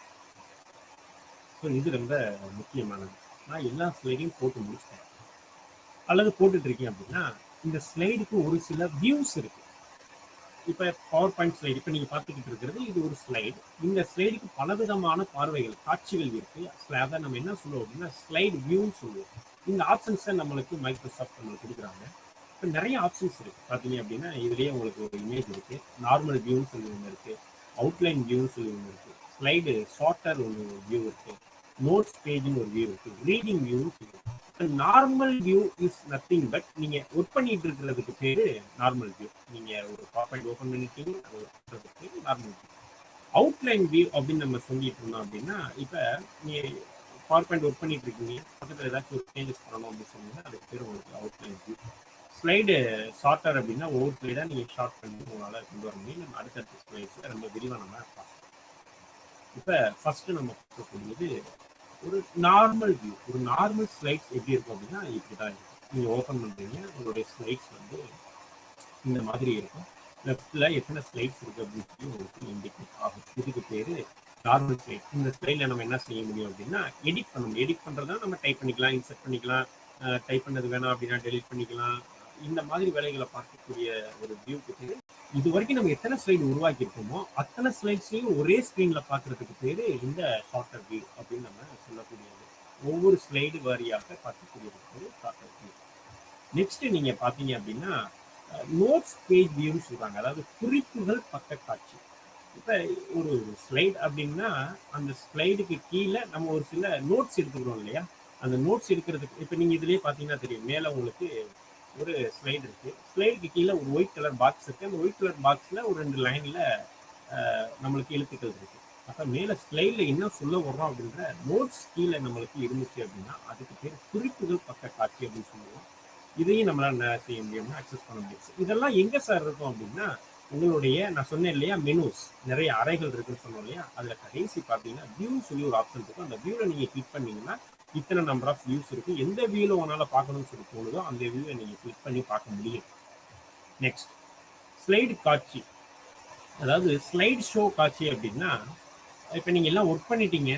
ஸோ இது ரொம்ப முக்கியமானது. நான் எல்லா ஸ்லைடையும் போட்டு முடிச்சிட்டேன் அல்லது போட்டுட்டு இருக்கேன் அப்படின்னா இந்த ஸ்லைடுக்கு ஒரு சில வியூஸ் இருக்கு. இப்போ பவர் பாயிண்ட் ஸ்லைடு இப்போ நீங்கள் பார்த்துக்கிட்டு இருக்கிறது இது ஒரு ஸ்லைடு. இந்த ஸ்லைடுக்கு பலவிதமான பார்வைகள், காட்சிகள் இருக்கு. அதை நம்ம என்ன சொல்லுவோம் அப்படின்னா ஸ்லைடு வியூன்னு சொல்லுவோம். இந்த ஆப்ஷன்ஸை நம்மளுக்கு மைக்ரோசாஃப்ட் நம்மளுக்கு கொடுக்குறாங்க. இப்போ நிறைய ஆப்ஷன்ஸ் இருக்கு. பார்த்தீங்க அப்படின்னா இதுலேயே உங்களுக்கு ஒரு இமேஜ் இருக்கு, நார்மல் வியூன்னு சொல்லி ஒன்று இருக்கு, அவுட்லைன் வியூன்னு சொல்லி ஒன்று இருக்கு, ஸ்லைடு ஷார்ட்டர் ஒரு வியூ இருக்கு, நோட்ஸ் பேஜ்னு ஒரு வியூ இருக்கு, ரீடிங் வியூன்னு சொல்லி. Normal view is nothing but நீங்க ஒர்க் பண்ணிட்டு இருக்கிறதுக்கு பேரு நார்மல் வியூ. நீங்க ஒரு பவர் ஓபன் பண்ணிட்டீங்க, அது ஒர்க் பண்றதுக்கு நார்மல் வியூ. அவுட்லைன் வியூ அப்படின்னு நம்ம சொல்லிட்டு இருந்தோம் அப்படின்னா இப்ப நீங்க பவர் பாயிண்ட் ஒர்க் பண்ணிட்டு இருக்கீங்க, பக்கத்துல ஏதாச்சும் ஒரு சேஞ்சஸ் பண்ணணும் அப்படின்னு சொன்னீங்கன்னா அதுக்கு பேர் உங்களுக்கு அவுட்லைன் வியூ. ஸ்லைடு ஷார்ட்டர் அப்படின்னா ஒவ்வொரு ஸ்லைடா நீங்க ஷார்ட் பண்ணி உங்களால கொண்டு வர முடியும். நம்ம அடுத்தடுத்த ஸ்லைட்ஸ்ல ரொம்ப விரிவாக நம்ம பார்க்கலாம். இப்ப ஃபர்ஸ்ட் நம்ம பார்க்கக்கூடியது ஒரு நார்மல் வியூ. ஒரு நார்மல் ஸ்லைட்ஸ் எப்படி இருக்கும் அப்படின்னா இப்படிதான் இருக்கும். நீங்க ஓபன் பண்றீங்க, உங்களுடைய ஸ்லைட்ஸ் வந்து இந்த மாதிரி இருக்கும். லெஃப்ட்ல எத்தனை ஸ்லைட்ஸ் இருக்கு அப்படின்னு சொல்லி உங்களுக்கு இண்டிகேட் ஆகும். இதுக்கு பேரு நார்மல் ஸ்லைட். இந்த ஸ்லைட்ல நம்ம என்ன செய்ய முடியும் அப்படின்னா எடிட் பண்ண முடியும். எடிட் பண்றதா நம்ம டைப் பண்ணிக்கலாம், இன்சர்ட் பண்ணிக்கலாம், டைப் பண்ணது வேணாம் அப்படின்னா டெலிட் பண்ணிக்கலாம். இந்த மாதிரி வேலைகளை பார்க்கக்கூடிய ஒரு வியூக்கு பேரு. இது வரைக்கும் நம்ம எத்தனை ஸ்லைடு உருவாக்கி இருக்கோமோ அத்தனை ஸ்லைட்ஸையும் ஒரே ஸ்கிரீன்ல பாக்குறதுக்கு பேரு இந்த ஷார்ட்டர் வியூ அப்படின்னு நம்ம சொல்லக்கூடியது. ஒவ்வொரு ஸ்லைடு வாரியாக பார்க்கக்கூடியது பேரு ஷார்ட்டர் வியூ. நெக்ஸ்ட் நீங்க பாத்தீங்க அப்படின்னா நோட்ஸ் பேஜ் வியூன்னு சொல்றாங்க, அதாவது குறிப்புகள் பக்க காட்சி. இப்ப ஒரு ஸ்லைட் அப்படின்னா அந்த ஸ்லைடுக்கு கீழே நம்ம ஒரு சில நோட்ஸ் எடுத்துக்கிறோம் இல்லையா, அந்த நோட்ஸ் எடுக்கிறதுக்கு இப்ப நீங்க இதுலயே பாத்தீங்கன்னா தெரியும், மேல உங்களுக்கு ஒரு ஸ்லைடு இருக்கு, ஸ்லைடுக்கு கீழே ஒரு ஒயிட் கலர் பாக்ஸ் இருக்கு. அந்த ஒயிட் கலர் பாக்ஸ்ல ஒரு 2 லைன்ல நம்மளுக்கு எழுத்துக்கள் இருக்கு. அப்ப மேல ஸ்லைட்ல என்ன சொல்ல வர்றோம் அப்படின்ற நோட்ஸ் கீழே நம்மளுக்கு இருந்துச்சு அப்படின்னா அதுக்கு பேர் குறிப்புகள் பக்க காட்சி அப்படின்னு சொல்லுவோம். இதையும் நம்மளால என்ன செய்ய முடியும்னா அக்சஸ் பண்ண முடியும். இதெல்லாம் எங்க சார் இருக்கும் அப்படின்னா உங்களுடைய, நான் சொன்னேன் இல்லையா மெனுஸ் நிறைய அறைகள் இருக்குன்னு சொன்னோம் இல்லையா, அதுல கடைசி பார்த்தீங்கன்னா வியூ சொல்லி ஒரு ஆப்ஷன் இருக்கும். அந்த வியூல நீங்க கிளிக் பண்ணீங்கன்னா இத்தனை நம்பர் ஆஃப் வியூஸ் இருக்கு. எந்த வியூல உங்களால பார்க்கணும்னு சொல்லி தோணுதோ அந்த வியூவை நீங்க கிளிக் பண்ணி பார்க்க முடியும். நெக்ஸ்ட் ஸ்லைடு காட்சி, அதாவது ஸ்லைட் ஷோ காட்சி அப்படின்னா இப்ப நீங்க எல்லாம் ஒர்க் பண்ணிட்டீங்க,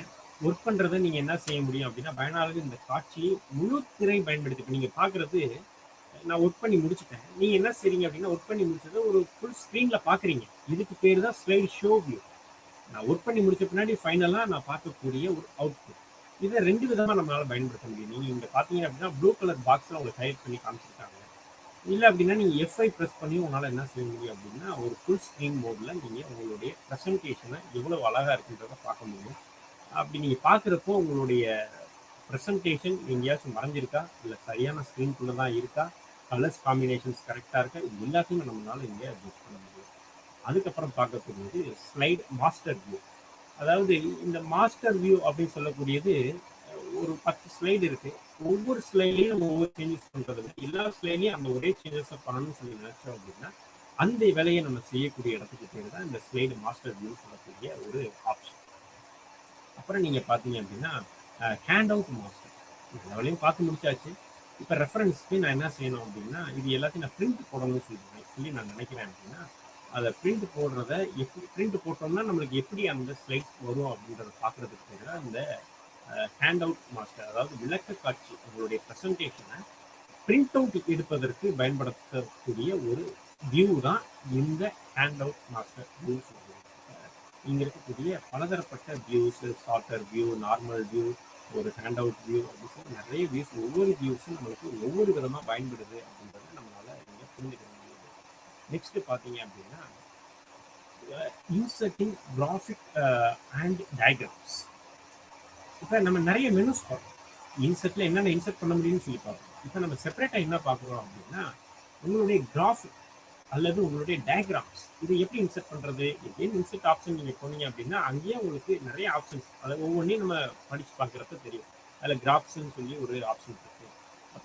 ஒர்க் பண்றதை நீங்க என்ன செய்ய முடியும் அப்படின்னா பயனாளர்கள் இந்த காட்சியை முழு திரை பயன்படுத்தி, இப்ப நீங்க பாக்குறது நான் ஒர்க் பண்ணி முடிச்சுட்டேன், நீங்க என்ன செய்றீங்க அப்படின்னா ஒர்க் பண்ணி முடிச்சதை ஒரு ஃபுல் ஸ்கிரீன்ல பாக்குறீங்க. இதுக்கு பேர் தான் ஸ்லைடு ஷோ வியூ. நான் ஒர்க் பண்ணி முடிச்ச பின்னாடி ஃபைனலா நான் பார்க்கக்கூடிய ஒரு அவுட்புட். இதை 2 விதமா நம்மளால பயன்படுத்த முடியும். நீங்க இங்க பாத்தீங்க அப்படின்னா ப்ளூ கலர் பாக்ஸ்ல உங்களுக்கு ஹைட் பண்ணி காமிச்சிருக்காங்க. இல்லை அப்படின்னா நீங்க F5 ப்ரெஸ் பண்ணி உங்களால என்ன செய்ய முடியும் அப்படின்னா ஒரு ஃபுல் ஸ்கிரீன் மோட்ல நீங்க உங்களுடைய ப்ரெசன்டேஷனை எவ்வளவு அழகா இருக்குன்றத பார்க்க முடியும். அப்படி நீங்க பாக்குறப்போ உங்களுடைய ப்ரெசன்டேஷன் எங்கேயாச்சும் மறைஞ்சிருக்கா, இல்லை சரியான ஸ்கிரீனுக்குள்ள தான் இருக்கா, கலர்ஸ் காம்பினேஷன்ஸ் கரெக்டா இருக்கா, இது எல்லாத்தையும் நம்மளால இங்கே அட்ஜஸ்ட் பண்ண முடியும். அதுக்கப்புறம் பார்க்கக்கூடியது ஸ்லைட் மாஸ்டர் வியூ. அதாவது இந்த மாஸ்டர் வியூ அப்படின்னு சொல்லக்கூடியது ஒரு 10 ஸ்லைடு இருக்கு. ஒவ்வொரு ஸ்லைட்லையும் நம்ம ஒவ்வொரு சேஞ்சஸ் பண்றது, எல்லா ஸ்லைட்லையும் அந்த ஒரே சேஞ்சஸை பண்ணணும்னு சொல்லி நினைச்சோம் அப்படின்னா அந்த வேலையை நம்ம செய்யக்கூடிய இடத்துக்கு பேர் தான் இந்த ஸ்லைடு மாஸ்டர் வியூ சொல்லக்கூடிய ஒரு ஆப்ஷன். அப்புறம் நீங்க பாத்தீங்க அப்படின்னா ஹேண்ட் அவுட் மாஸ்டர், இந்த வேலையும் பார்த்து முடிச்சாச்சு. இப்போ ரெஃபரன்ஸ்க்கு நான் என்ன செய்யணும் அப்படின்னா இது எல்லாத்தையும் நான் பிரிண்ட் போடணும்னு சொல்லி நான் நினைக்கிறேன் அப்படின்னா அதை பிரிண்ட் போடுறத எப்படி பிரிண்ட் போட்டோம்னா நம்மளுக்கு எப்படி அந்த ஸ்லைட்ஸ் வரும் அப்படின்றத பார்க்கறதுக்கு பேர் தான் இந்த ஹேண்ட் அவுட் மாஸ்டர். அதாவது விளக்க காட்சி, உங்களுடைய ப்ரெசன்டேஷனை பிரிண்ட் அவுட் எடுப்பதற்கு பயன்படுத்தக்கூடிய ஒரு வியூ தான் இந்த ஹேண்ட் அவுட் மாஸ்டர் வியூ சொல்லுவாங்க. இங்க இருக்கக்கூடிய பலதரப்பட்ட views, shorter view, normal view, ஒரு ஹேண்ட் அவுட் வியூ அப்படின்னு சொல்லி நிறைய வியூஸ், ஒவ்வொரு வியூஸும் நம்மளுக்கு ஒவ்வொரு விதமா பயன்படுது அப்படின்றத நம்மளால இங்க புரிஞ்சுக்க முடியுது. நெக்ஸ்ட் பாத்தீங்க அப்படின்னா இன்சர்ட்டிங் கிராஃபிக் அண்ட் டயக்ராம்ஸ். இப்போ நம்ம நிறைய மெனுஸ் பார்ப்போம். இன்சர்ட்ல என்னென்ன இன்சர்ட் பண்ண முடியும்னு சொல்லி பார்ப்போம். இப்போ நம்ம செப்பரேட்டா என்ன பார்க்குறோம் அப்படின்னா உங்களுடைய கிராஃபிக் அல்லது உங்களுடைய டயக்ராம்ஸ் இது எப்படி இன்சர்ட் பண்றது? எப்படின்னு இன்சர்ட் ஆப்ஷன் நீங்க போனீங்க அப்படின்னா அங்கேயே உங்களுக்கு நிறைய ஆப்ஷன்ஸ், அதாவது ஒவ்வொன்றையும் நம்ம படிச்சு பார்க்குறப்ப தெரியும். அதில் கிராஃப்ஸ்ன்னு சொல்லி ஒரு ஆப்ஷன் இருக்கு,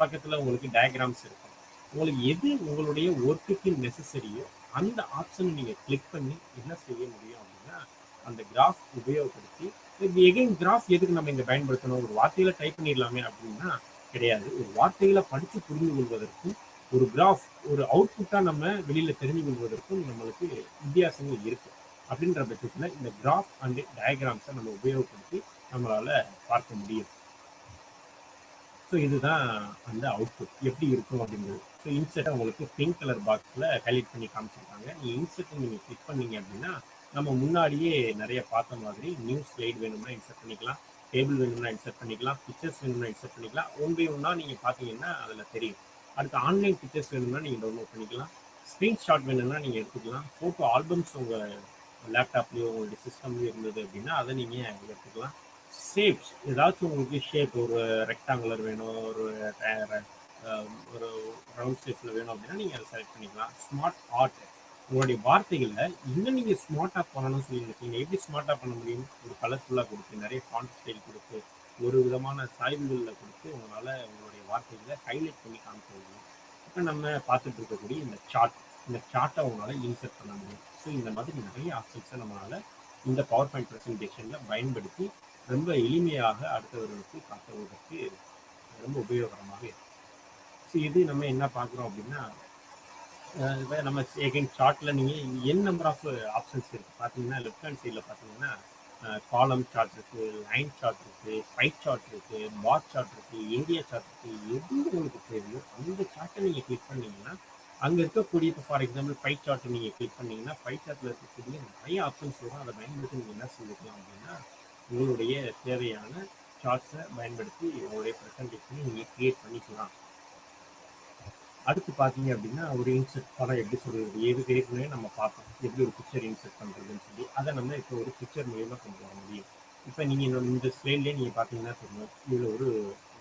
பக்கத்தில் உங்களுக்கு டயக்ராம்ஸ் இருக்கும். உங்களுக்கு எது உங்களுடைய ஒர்க்குக்கு நெசசரியோ அந்த ஆப்ஷன் நீங்க கிளிக் பண்ணி என்ன செய்ய முடியும் அப்படின்னா அந்த கிராஃப் உபயோகப்படுத்தி எகைன் கிராஃப் எதுக்கு நம்ம இங்க பயன்படுத்தணும்? ஒரு வார்த்தையில டைப் பண்ணிடலாமே அப்படின்னா கிடையாது. ஒரு வார்த்தைகளை படித்து புரிந்து கொள்வதற்கும் ஒரு கிராஃப் ஒரு அவுட்புட்டா நம்ம வெளியில தெரிஞ்சு கொள்வதற்கும் நம்மளுக்கு வித்தியாசங்கள் இருக்கு. அப்படின்ற பட்சத்துல இந்த கிராஃப் அண்ட் டயக்ராம்ஸை நம்ம உபயோகப்படுத்தி நம்மளால பார்க்க முடியும். ஸோ இதுதான் அந்த அவுட்புட் எப்படி இருக்கும் அப்படிங்கிறது. ஸோ இன்செர்ட்டை உங்களுக்கு பிங்க் கலர் பாக்ஸில் ஹைலைட் பண்ணி காமிச்சிருக்காங்க. நீங்கள் இன்செர்ட்டை நீங்கள் கிளிக் பண்ணீங்க அப்படின்னா நம்ம முன்னாடியே நிறைய பார்த்த மாதிரி நியூ ஸ்லைட் வேணும்னா இன்செர்ட் பண்ணிக்கலாம், டேபிள் வேணும்னா இன்செர்ட் பண்ணிக்கலாம், பிக்சர்ஸ் வேணும்னா இன்செர்ட் பண்ணிக்கலாம். ஒன் பை ஒன்னா நீங்கள் பார்த்தீங்கன்னா அதில் தெரியும். அடுத்து ஆன்லைன் பிக்சர்ஸ் வேணும்னா நீங்கள் டவுன்லோட் பண்ணிக்கலாம், ஸ்க்ரீன்ஷாட் வேணும்னா நீங்கள் எடுத்துக்கலாம், ஃபோட்டோ ஆல்பம்ஸ் உங்கள் லேப்டாப்லேயோ உங்களுடைய சிஸ்டம்லேயோ இருந்தது அப்படின்னா அதை நீங்கள் எடுத்துக்கலாம். ஷேப்ஸ் ஏதாச்சும் உங்களுக்கு ஷேப் ஒரு ரெக்டாங்குலர் வேணும், ஒரு ரவுண்ட் ஷேப்ல வேணும் அப்படின்னா நீங்க அதை செலக்ட் பண்ணிக்கலாம். ஸ்மார்ட் ஆர்ட் உங்களுடைய வார்த்தைகளை இன்னும் நீங்க ஸ்மார்ட்டா பண்ணணும்னு சொல்லியிருக்கீங்க. எப்படி ஸ்மார்ட்டா பண்ண முடியும்? ஒரு கலர்ஃபுல்லா கொடுத்து நிறைய ஃபாண்ட் ஸ்டைல் கொடுத்து ஒரு விதமான சாய்வுகளில் கொடுத்து உங்களால உங்களுடைய வார்த்தைகளை ஹைலைட் பண்ணி காமிக்க முடியும். இப்போ நம்ம பார்த்துட்டு இருக்கக்கூடிய இந்த சார்ட்டை உங்களால இன்சர்ட் பண்ண முடியும். ஸோ இந்த மாதிரி நிறைய ஆப்ஷன்ஸை நம்மளால இந்த பவர் பாயிண்ட் ப்ரெசன்டேஷன்ல பயன்படுத்தி ரொம்ப எளிமையாக அடுத்தவர்களுக்கு காட்டுவதற்கு ரொம்ப உபயோகரமாக இருக்கும். ஸோ இது நம்ம என்ன பார்க்குறோம் அப்படின்னா நம்ம எகைன் சார்ட்ல நீங்கள் என் நம்பர் ஆஃப் ஆப்ஷன்ஸ் இருக்கு. பார்த்தீங்கன்னா லெஃப்ட் ஹேண்ட் சைடில் பார்த்தீங்கன்னா காலம் சார்ட் இருக்கு, லைன் சார்ட் இருக்கு, ஃபைட் சார்ட் இருக்கு, பார் சார்ட் இருக்கு, ஏரியா சார்ட் இருக்கு. எது உங்களுக்கு தேவையோ அந்த சார்ட்டை நீங்கள் கிளிக் பண்ணீங்கன்னா அங்கே இருக்கக்கூடிய இப்போ ஃபார் எக்ஸாம்பிள் ஃபைட் சார்ட் நீங்கள் கிளிக் பண்ணீங்கன்னா ஃபைட் சார்ட்டில் இருக்கக்கூடிய நிறைய ஆப்ஷன்ஸ் வரும். அதை பயன்படுத்தி நீங்கள் என்ன செஞ்சுக்கலாம் அப்படின்னா உங்களுடைய தேவையான சார்ட்ஸை பயன்படுத்தி உங்களுடைய ப்ரெசன்டேஷனை நீங்கள் கிரியேட் பண்ணிக்கலாம். அடுத்து பார்த்தீங்க அப்படின்னா ஒரு இன்செர்ட் படம் எப்படி சொல்கிறது, எது ஏற்கனவே நம்ம பார்த்தோம் எப்படி ஒரு பிக்சர் இன்செர்ட் பண்ணுறதுன்னு சொல்லி அதை நம்ம இப்போ ஒரு பிக்சர் மூலியமாக கொண்டு வர முடியும். இப்போ நீங்கள் இந்த ஸ்லைட்லேயே நீங்கள் பார்த்தீங்கன்னா தெரியும், இதில் ஒரு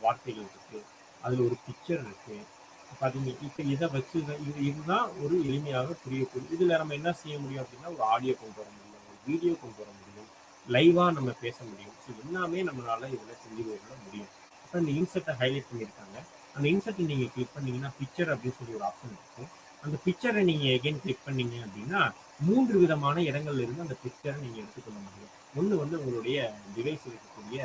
வார்த்தைகள் இருக்குது, அதில் ஒரு பிக்சர் இருக்குது. பார்த்தீங்க இப்போ இதை வச்சு இதுதான் ஒரு எளிமையாக புரியக்கூடிய. இதில் நம்ம என்ன செய்ய முடியும் அப்படின்னா ஒரு ஆடியோ கொண்டு வர முடியும், ஒரு வீடியோ கொண்டு வர முடியும், லைவாக நம்ம பேச முடியும். ஸோ எல்லாமே நம்மளால இதில் செஞ்சு கொள்ள முடியும். இப்போ இந்த இன்செர்ட்டை ஹைலைட் பண்ணியிருக்காங்க. அந்த இன்செர்ட்டை நீங்கள் கிளிக் பண்ணீங்கன்னா பிக்சர் அப்படின்னு சொல்லி ஒரு ஆப்ஷன் இருக்கும். அந்த பிக்சரை நீங்கள் எகைன் கிளிக் பண்ணீங்க அப்படின்னா 3 விதமான இடங்கள்ல இருந்து அந்த பிக்சரை நீங்கள் எடுத்துக்கொள்ள முடியும். ஒன்று வந்து உங்களுடைய டிவைஸ் இருக்கக்கூடிய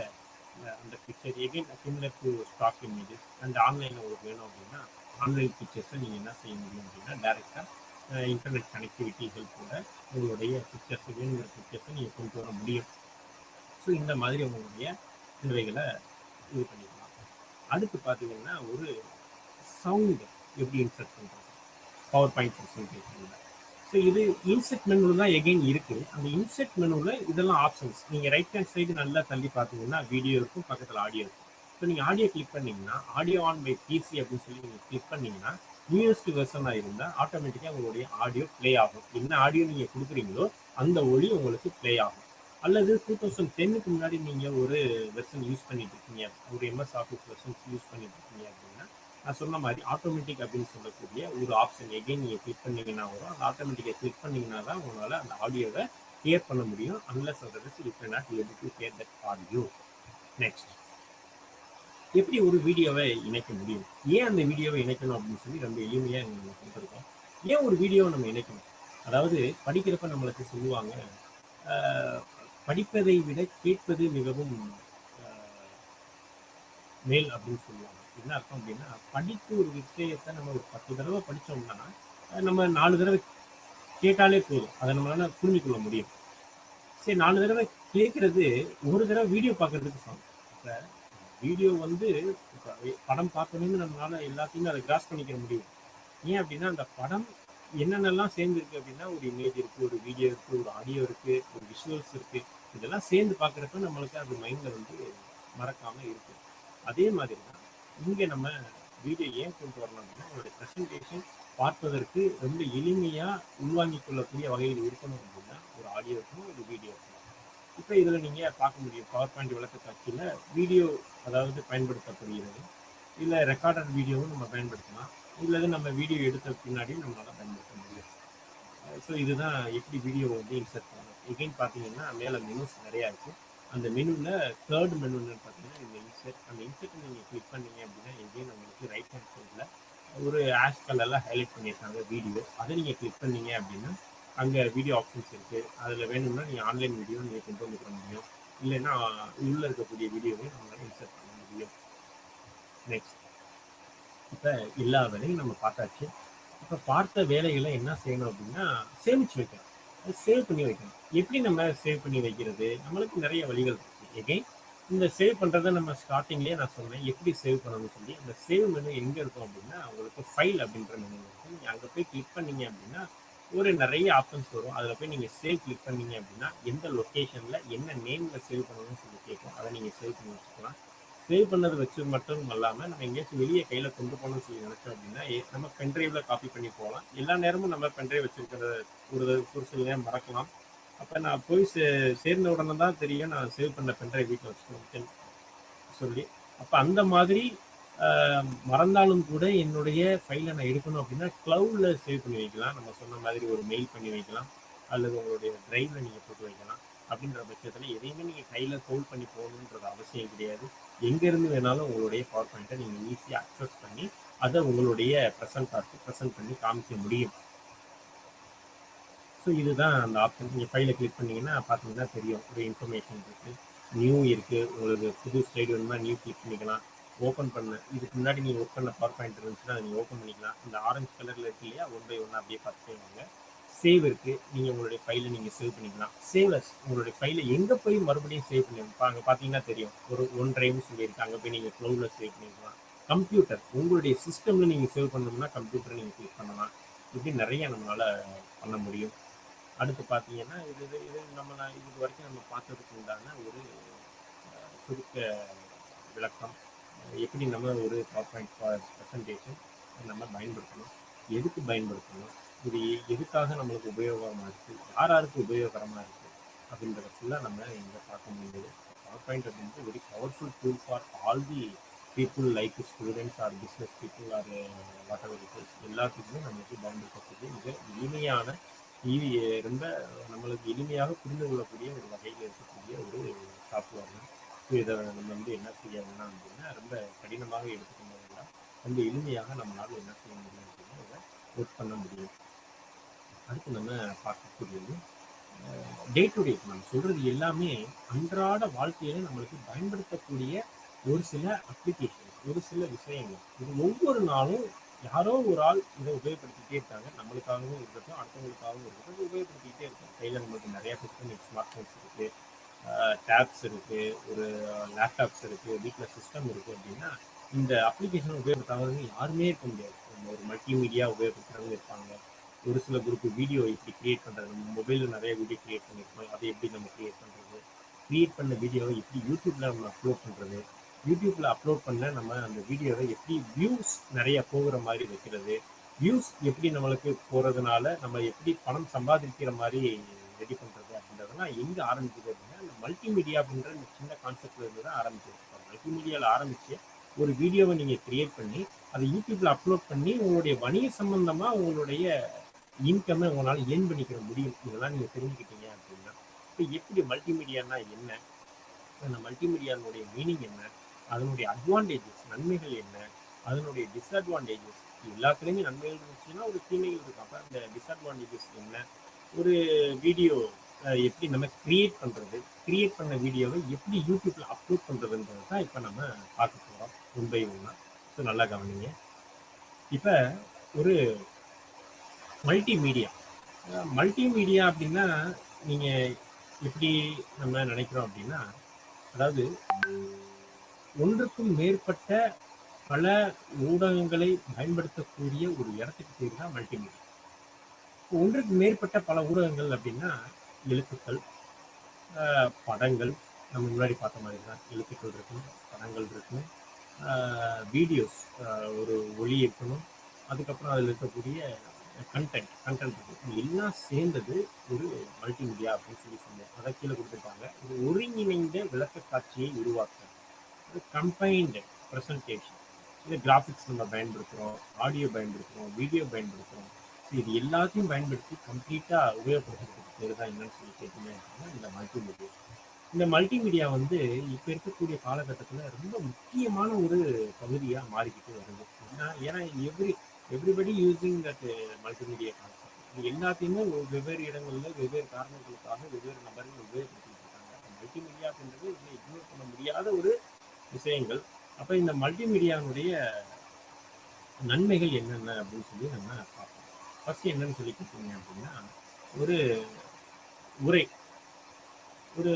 அந்த picture again similar to stock images. And ஆன்லைனில் உங்களுக்கு வேணும் அப்படின்னா ஆன்லைன் பிக்சர்ஸை நீங்கள் என்ன செய்ய முடியும் அப்படின்னா டைரெக்டாக இன்டர்நெட் கனெக்டிவிட்டி ஹெல்ப்போட உங்களுடைய பிக்சர்ஸ் வேணுங்கிற பிக்சர்ஸை நீங்கள் கொண்டு வர முடியும். ஸோ இந்த மாதிரி உங்களுடைய தேவைகளை இது பண்ணிக்கலாம். அடுத்து பார்த்தீங்கன்னா ஒரு சவுண்ட் எப்படி இன்சர்ட் பண்ணுறது பவர் பாயிண்ட் ப்ரெசன்டேஷனில். ஸோ இது இன்செர்ட் மெனுவில் தான் எகைன் இருக்குது. அந்த இன்செர்ட் மெனுவில் இதெல்லாம் ஆப்ஷன்ஸ் நீங்கள் ரைட் ஹேண்ட் சைடு நல்லா தள்ளி பார்த்தீங்கன்னா வீடியோ இருக்கும், பக்கத்தில் ஆடியோ இருக்கும். ஸோ நீங்கள் ஆடியோ கிளிக் பண்ணிங்கன்னா ஆடியோ ஆன் பை பிசி அப்படின்னு சொல்லி நீங்கள் கிளிக் பண்ணிங்கன்னா நியூஸ்ட் வெர்ஷனாக இருந்தால் ஆட்டோமேட்டிக்காக உங்களுடைய ஆடியோ ப்ளே ஆகும். என்ன ஆடியோ நீங்கள் கொடுக்குறீங்களோ அந்த ஒளி உங்களுக்கு ப்ளே ஆகும். அல்லது 2010க்கு முன்னாடி நீங்கள் ஒரு வெர்ஷன் யூஸ் பண்ணிட்டு இருக்கீங்க, ஒரு எம்எஸ் ஆஃபீஸ் வெர்ஷன்ஸ் யூஸ் பண்ணிட்டு இருக்கீங்க அப்படின்னா நான் சொன்ன மாதிரி ஆட்டோமேட்டிக் அப்படின்னு சொல்லக்கூடிய ஒரு ஆப்ஷன் எகைன் நீங்கள் கிளிக் பண்ணீங்கன்னா வரும். அந்த ஆட்டோமேட்டிக்காக கிளிக் பண்ணிங்கன்னா தான் உங்களால் அந்த ஆடியோவை கிளியர் பண்ண முடியும். Unless otherwise you can not able to hear that audio. Next எப்படி ஒரு வீடியோவை இணைக்க முடியும், ஏன் அந்த வீடியோவை இணைக்கணும் அப்படின்னு சொல்லி ரொம்ப எளிமையாக நம்ம கொடுத்துருக்கோம். ஏன் ஒரு வீடியோவை நம்ம இணைக்கணும்? அதாவது படிக்கிறப்ப நம்மளுக்கு சொல்லுவாங்க படிப்பதை விட கேட்பது மிகவும் மேல் அப்படின்னு சொல்லுவாங்க. என்ன அர்த்தம் அப்படின்னா படித்து ஒரு விஷயத்தை நம்ம ஒரு 10 தடவை படித்தோம்னா நம்ம 4 தடவை கேட்டாலே போதும், அதை நம்மளால புரிஞ்சு கொள்ள முடியும். சரி 4 தடவை கேட்கறது ஒரு தடவை வீடியோ பார்க்கறதுக்கு சமம். இப்போ வீடியோ வந்து படம் பார்க்கணும்னு நம்மளால எல்லாத்தையுமே அதை கிராஸ் பண்ணிக்க முடியும். ஏன் அப்படின்னா அந்த படம் என்னென்னலாம் சேர்ந்துருக்கு அப்படின்னா, ஒரு இமேஜ் இருக்கு, ஒரு வீடியோ இருக்கு, ஒரு ஆடியோ இருக்கு, ஒரு விஷுவல்ஸ் இருக்கு. இதெல்லாம் சேர்ந்து பார்க்குறப்ப நம்மளுக்கு அது மைண்ட்ல வந்து மறக்காம இருக்கு. அதே மாதிரி தான் இங்க நம்ம வீடியோ ஏன் கொண்டு வரணும் அப்படின்னா, உங்களுடைய பிரசன்டேஷன் பார்ப்பதற்கு ரொம்ப எளிமையா உள்வாங்கிக் கொள்ளக்கூடிய வகையில் இருக்கணும் அப்படின்னா, ஒரு ஆடியோ இருக்கணும், ஒரு வீடியோ இருக்கணும். இப்போ இதுல நீங்க பார்க்க முடியும், பவர் பாயிண்ட் விளக்கக்காட்சியில வீடியோ அதாவது பயன்படுத்தப்படுகிறது. இல்ல ரெக்கார்டட் வீடியோவும் நம்ம பயன்படுத்தலாம். இல்லது நம்ம வீடியோ எடுத்த பின்னாடியும் நம்மளால பயன்படுத்த முடியும். ஸோ இதுதான் எப்படி வீடியோ வந்து இன்சர்ட் பண்ணணும். எகைன் பார்த்தீங்கன்னா மேலே மெனுஸ் நிறையா இருக்குது. அந்த மெனுவில் தேர்ட் மெனுன்னு பார்த்தீங்கன்னா இந்த இன்சர்ட். அந்த இன்சர்ட் நீங்கள் கிளிக் பண்ணீங்க அப்படின்னா எகைன் உங்களுக்கு ரைட் ஹேண்ட் சைடில் ஒரு ஆஷ் கலரில் ஹைலைட் பண்ணியிருக்காங்க வீடியோ. அதை நீங்கள் கிளிக் பண்ணீங்க அப்படின்னா அங்கே வீடியோ ஆப்ஷன்ஸ் இருக்குது. அதில் வேணும்னா நீங்கள் ஆன்லைன் வீடியோ நீங்கள் கொண்டு வந்துக்க முடியும். இல்லைன்னா உள்ளே இருக்கக்கூடிய வீடியோவையும் நம்மளால இன்சர்ட் பண்ண முடியும். நெக்ஸ்ட், இப்போ எல்லா வேலையும் நம்ம பார்த்தாச்சு. இப்போ பார்த்த வேலைகளை என்ன செய்யணும் அப்படின்னா சேமிச்சு வைக்கணும். சேவ் பண்ணி வைக்கணும். எப்படி நம்ம சேவ் பண்ணி வைக்கிறது? நம்மளுக்கு நிறைய வழிகள் இருக்கு. எகைன் இந்த சேவ் பண்ணுறதை நம்ம ஸ்டார்டிங்லேயே நான் சொன்னேன் எப்படி சேவ் பண்ணணும்னு சொல்லி. அந்த சேவ் மெனு எங்கே இருக்கும் அப்படின்னா உங்களுக்கு ஃபைல் அப்படின்ற மெனு இருக்கும். நீங்கள் அங்கே போய் கிளிக் பண்ணீங்க அப்படின்னா ஒரு நிறைய ஆப்ஷன்ஸ் வரும். அதில் போய் நீங்கள் சேவ் கிளிக் பண்ணீங்க அப்படின்னா எந்த லொக்கேஷனில் என்ன நேமில் சேவ் பண்ணணும்னு சொல்லி கேட்கும். அதை நீங்கள் சேவ் பண்ணி வச்சுக்கலாம். சேவ் பண்ணது வச்சு மட்டும் இல்லாமல் நம்ம எங்கேயாச்சும் வெளியே கையில் கொண்டு போகணும்னு சொல்லி நினைச்சோம் அப்படின்னா நம்ம பென்ட்ரைவில் காப்பி பண்ணி போகலாம். எல்லா நேரமும் நம்ம பென்ட்ரைவ் வச்சிருக்கிற ஒரு சில நேரம் மறக்கலாம். அப்போ நான் போய் சேர்ந்த உடனே தான் தெரியும் நான் சேவ் பண்ண பென்ட்ரைவ் வீட்டில் வச்சுருக்கேன் சொல்லி. அப்போ அந்த மாதிரி மறந்தாலும் கூட என்னுடைய ஃபைலை நான் எடுக்கணும் அப்படின்னா க்ளவுடில் சேவ் பண்ணி வைக்கலாம். நம்ம சொன்ன மாதிரி ஒரு மெயில் பண்ணி வைக்கலாம், அல்லது உங்களுடைய ட்ரைவில் நீங்கள் போட்டு வைக்கலாம். அப்படின்ற பட்சத்தில் எதையுமே நீங்கள் கையில் ஹோல்ட் பண்ணி போகணுன்றது அவசியம் கிடையாது. எங்கேருந்து வேணாலும் உங்களுடைய பவர் பாயிண்ட்டை நீங்கள் ஈஸியாக அக்சஸ் பண்ணி அதை உங்களுடைய ப்ரெசன்ட் பண்ணி காமிக்க முடியும். ஸோ இதுதான் அந்த ஆப்ஷன். நீங்கள் ஃபைலை கிளிக் பண்ணிங்கன்னா பார்த்தீங்கன்னா தெரியும், ஒரு இன்ஃபர்மேஷன் இருக்குது, நியூ இருக்குது. உங்களுக்கு புது ஸ்லைடு வேணுமா நியூ கிளிக் பண்ணிக்கலாம். ஓப்பன் பண்ண இதுக்கு முன்னாடி நீங்கள் ஒர்க் பண்ண பவர் பாயிண்ட் இருந்துச்சுன்னா அதை நீங்கள் ஓப்பன் பண்ணிக்கலாம். இந்த ஆரஞ்சு கலரில் இருக்கு இல்லையா, ஒன் பை ஒன்னாக அப்படியே பார்த்துட்டே வாங்க. சேவ் இருக்குது, நீங்கள் உங்களுடைய ஃபைலை நீங்கள் சேவ் பண்ணிக்கலாம். சேவஸ் உங்களுடைய ஃபைலை எங்கே போய் மறுபடியும் சேவ் பண்ணிக்கலாம். அங்கே பார்த்தீங்கன்னா தெரியும், ஒரு ஒன் ட்ரைவ்னு சொல்லியிருக்கு. அங்கே போய் நீங்கள் க்ளவுடில் சேவ் பண்ணிக்கலாம். கம்ப்யூட்டர் உங்களுடைய சிஸ்டமில் நீங்கள் சேவ் பண்ணணும்னா கம்ப்யூட்டரை நீங்கள் கிளிக் பண்ணலாம். இப்படி நிறைய நம்மளால் பண்ண முடியும். அடுத்து பார்த்தீங்கன்னா இது இது வரைக்கும் நம்ம பார்த்ததுக்கு உண்டான ஒரு சுருக்க விளக்கம். எப்படி நம்ம ஒரு பவர் பாயிண்ட் ப்ரெசன்டேஷன் நம்ம பயன்படுத்தணும், எதுக்கு பயன்படுத்தணும், இது எதுக்காக நம்மளுக்கு உபயோகமாக இருக்குது, யாருக்கு உபயோகரமாக இருக்குது அப்படின்றத ஃபுல்லாக நம்ம இங்கே பார்க்க முடியுது. பவர் பாயிண்ட் அப்படின்றது very powerful tool for all the people like students are business people are what ever it is, எல்லாத்துக்குமே நம்மளுக்கு பயன்படுத்தக்கூடிய மிக எளிமையான ரொம்ப நம்மளுக்கு எளிமையாக புரிந்து கொள்ளக்கூடிய ஒரு வகையில் இருக்கக்கூடிய ஒரு சாஃப்ட்வேர் தான். ஸோ இதை நம்ம வந்து என்ன செய்ய வேணாம் அப்படின்னா ரொம்ப கடினமாக எடுத்துக்கொண்டு வேண்டாம், ரொம்ப எளிமையாக நம்மளால் என்ன செய்ய முடியும் அப்படின்னா இதை ஒர்க் பண்ண முடியும். அடுத்து நம்ம பார்க்கக்கூடியது டே டு டே நம்ம சொல்றது எல்லாமே அன்றாட வாழ்க்கையில நம்மளுக்கு பயன்படுத்தக்கூடிய ஒரு சில அப்ளிகேஷன், ஒரு சில விஷயங்கள். இது ஒவ்வொரு நாளும் யாரோ ஒரு ஆள் இதை உபயோகப்படுத்திக்கிட்டே இருக்காங்க. நம்மளுக்காகவும் இருக்கட்டும், அடுத்தவங்களுக்காகவும் இருக்கட்டும், உபயோகப்படுத்திக்கிட்டே இருக்காங்க. கையில் நம்மளுக்கு நிறைய சிஸ்டம் ஸ்மார்ட் ஃபோன்ஸ் இருக்கு, டேப்ஸ் இருக்கு, ஒரு லேப்டாப்ஸ் இருக்கு, வீட்டில் சிஸ்டம் இருக்கு அப்படின்னா இந்த அப்ளிகேஷன் உபயோகப்படுத்தாதவங்க யாருமே இருக்க முடியாது. ஒரு மல்டிமீடியா உபயோகப்படுத்துறவங்க இருப்பாங்க. ஒரு சில குரூப் வீடியோ எப்படி கிரியேட் பண்ணுறது, நம்ம மொபைலில் நிறைய வீடியோ கிரியேட் பண்ணியிருக்கோம், அதை எப்படி நம்ம கிரியேட் பண்ணுறது, கிரியேட் பண்ண வீடியோவை எப்படி யூடியூப்ல நம்ம அப்லோட் பண்ணுறது, யூடியூப்ல அப்லோட் பண்ண நம்ம அந்த வீடியோவை எப்படி வியூஸ் நிறைய போகிற மாதிரி வைக்கிறது, வியூஸ் எப்படி நம்மளுக்கு போகிறதுனால நம்ம எப்படி பணம் சம்பாதிக்கிற மாதிரி ரெடி பண்ணுறது அப்படின்றதெல்லாம் எங்கே ஆரம்பிக்குது அப்படின்னா இந்த மல்டிமீடியா அப்படின்ற இந்த சின்ன கான்செப்ட்ல இருந்து தான் ஆரம்பிக்குது. மல்டிமீடியாவில் ஆரம்பித்து ஒரு வீடியோவை நீங்கள் கிரியேட் பண்ணி அதை யூடியூப்ல அப்லோட் பண்ணி உங்களுடைய வணிக சம்பந்தமாக உங்களுடைய இன்கம்மை உங்களால் ஏர்ன் பண்ணிக்கிற முடியும். இதெல்லாம் நீங்கள் தெரிஞ்சுக்கிட்டீங்க அப்படின்னா இப்போ எப்படி மல்டிமீடியானா என்ன, அந்த மல்டிமீடியானுடைய மீனிங் என்ன, அதனுடைய அட்வான்டேஜஸ் நன்மைகள் என்ன, அதனுடைய டிஸ்அட்வான்டேஜஸ், எல்லாத்துலேயுமே நன்மைகள் இருந்துச்சுன்னா ஒரு தீமைகள் இருக்கும். அப்போ அந்த டிஸ்அட்வான்டேஜஸ் என்ன, ஒரு வீடியோ எப்படி நம்ம கிரியேட் பண்ணுறது, கிரியேட் பண்ண வீடியோவை எப்படி யூடியூப்ல அப்லோட் பண்ணுறதுன்றது தான் இப்போ நம்ம பார்க்க போகிறோம் ஒன் பை ஒன்னா. ஸோ நல்லா கவனிங்க. இப்போ ஒரு மல்டிமீடியா அப்படின்னா நீங்கள் எப்படி நம்ம நினைக்கிறோம் அப்படின்னா, அதாவது ஒன்றுக்கும் மேற்பட்ட பல ஊடகங்களை பயன்படுத்தக்கூடிய ஒரு இடத்துக்கு பேர் தான் மல்டிமீடியா. ஒன்றுக்கு மேற்பட்ட பல ஊடகங்கள் அப்படின்னா எழுத்துக்கள், படங்கள், நம்ம முன்னாடி பார்த்த மாதிரி தான் எழுத்துக்கள் இருக்கும், படங்கள் இருக்கும், வீடியோஸ், ஒரு ஒளி இருக்கணும், அதுக்கப்புறம் அதில் இருக்கக்கூடிய கண்டென்ட் இருக்கும். இது எல்லாம் சேர்ந்தது ஒரு மல்டிமீடியா அப்படின்னு சொல்லுவோம். அதை கீழே கொடுத்துருக்காங்க. ஒரு ஒருங்கிணைந்த விளக்க காட்சியை உருவாக்க, ஒரு கம்பைன்டு ப்ரெசன்டேஷன். இது கிராஃபிக்ஸ் நம்ம பயன்படுத்துகிறோம், ஆடியோ பயன்படுத்துகிறோம், வீடியோ பயன்படுத்துகிறோம். ஸோ இது எல்லாத்தையும் பயன்படுத்தி கம்ப்ளீட்டாக உபயோகப்படுத்துறதுக்கு பேர் தான் என்னன்னு சொல்லி கேட்டீங்க அப்படின்னா இந்த மல்டிமீடியா. இந்த மல்டிமீடியா வந்து இப்போ இருக்கக்கூடிய காலகட்டத்தில் ரொம்ப முக்கியமான ஒரு பகுதியாக மாறிக்கிட்டு வருது. ஏன்னா everybody using that multimedia concept. இது எல்லாத்தையுமே வெவ்வேறு இடங்களில் வெவ்வேறு காரணங்களுக்காக வெவ்வேறு நபர்கள் உபயோகப்படுத்திட்டு இருக்காங்க. மல்டிமீடியா அப்படின்றது இதில் இக்னோர் பண்ண முடியாத ஒரு விஷயங்கள். அப்போ இந்த மல்டிமீடியாவுடைய நன்மைகள் என்னென்ன அப்படின்னு சொல்லி நம்ம பார்ப்போம். ஃபர்ஸ்ட் என்னன்னு சொல்லி கேட்டீங்க அப்படின்னா, ஒரு உரை, ஒரு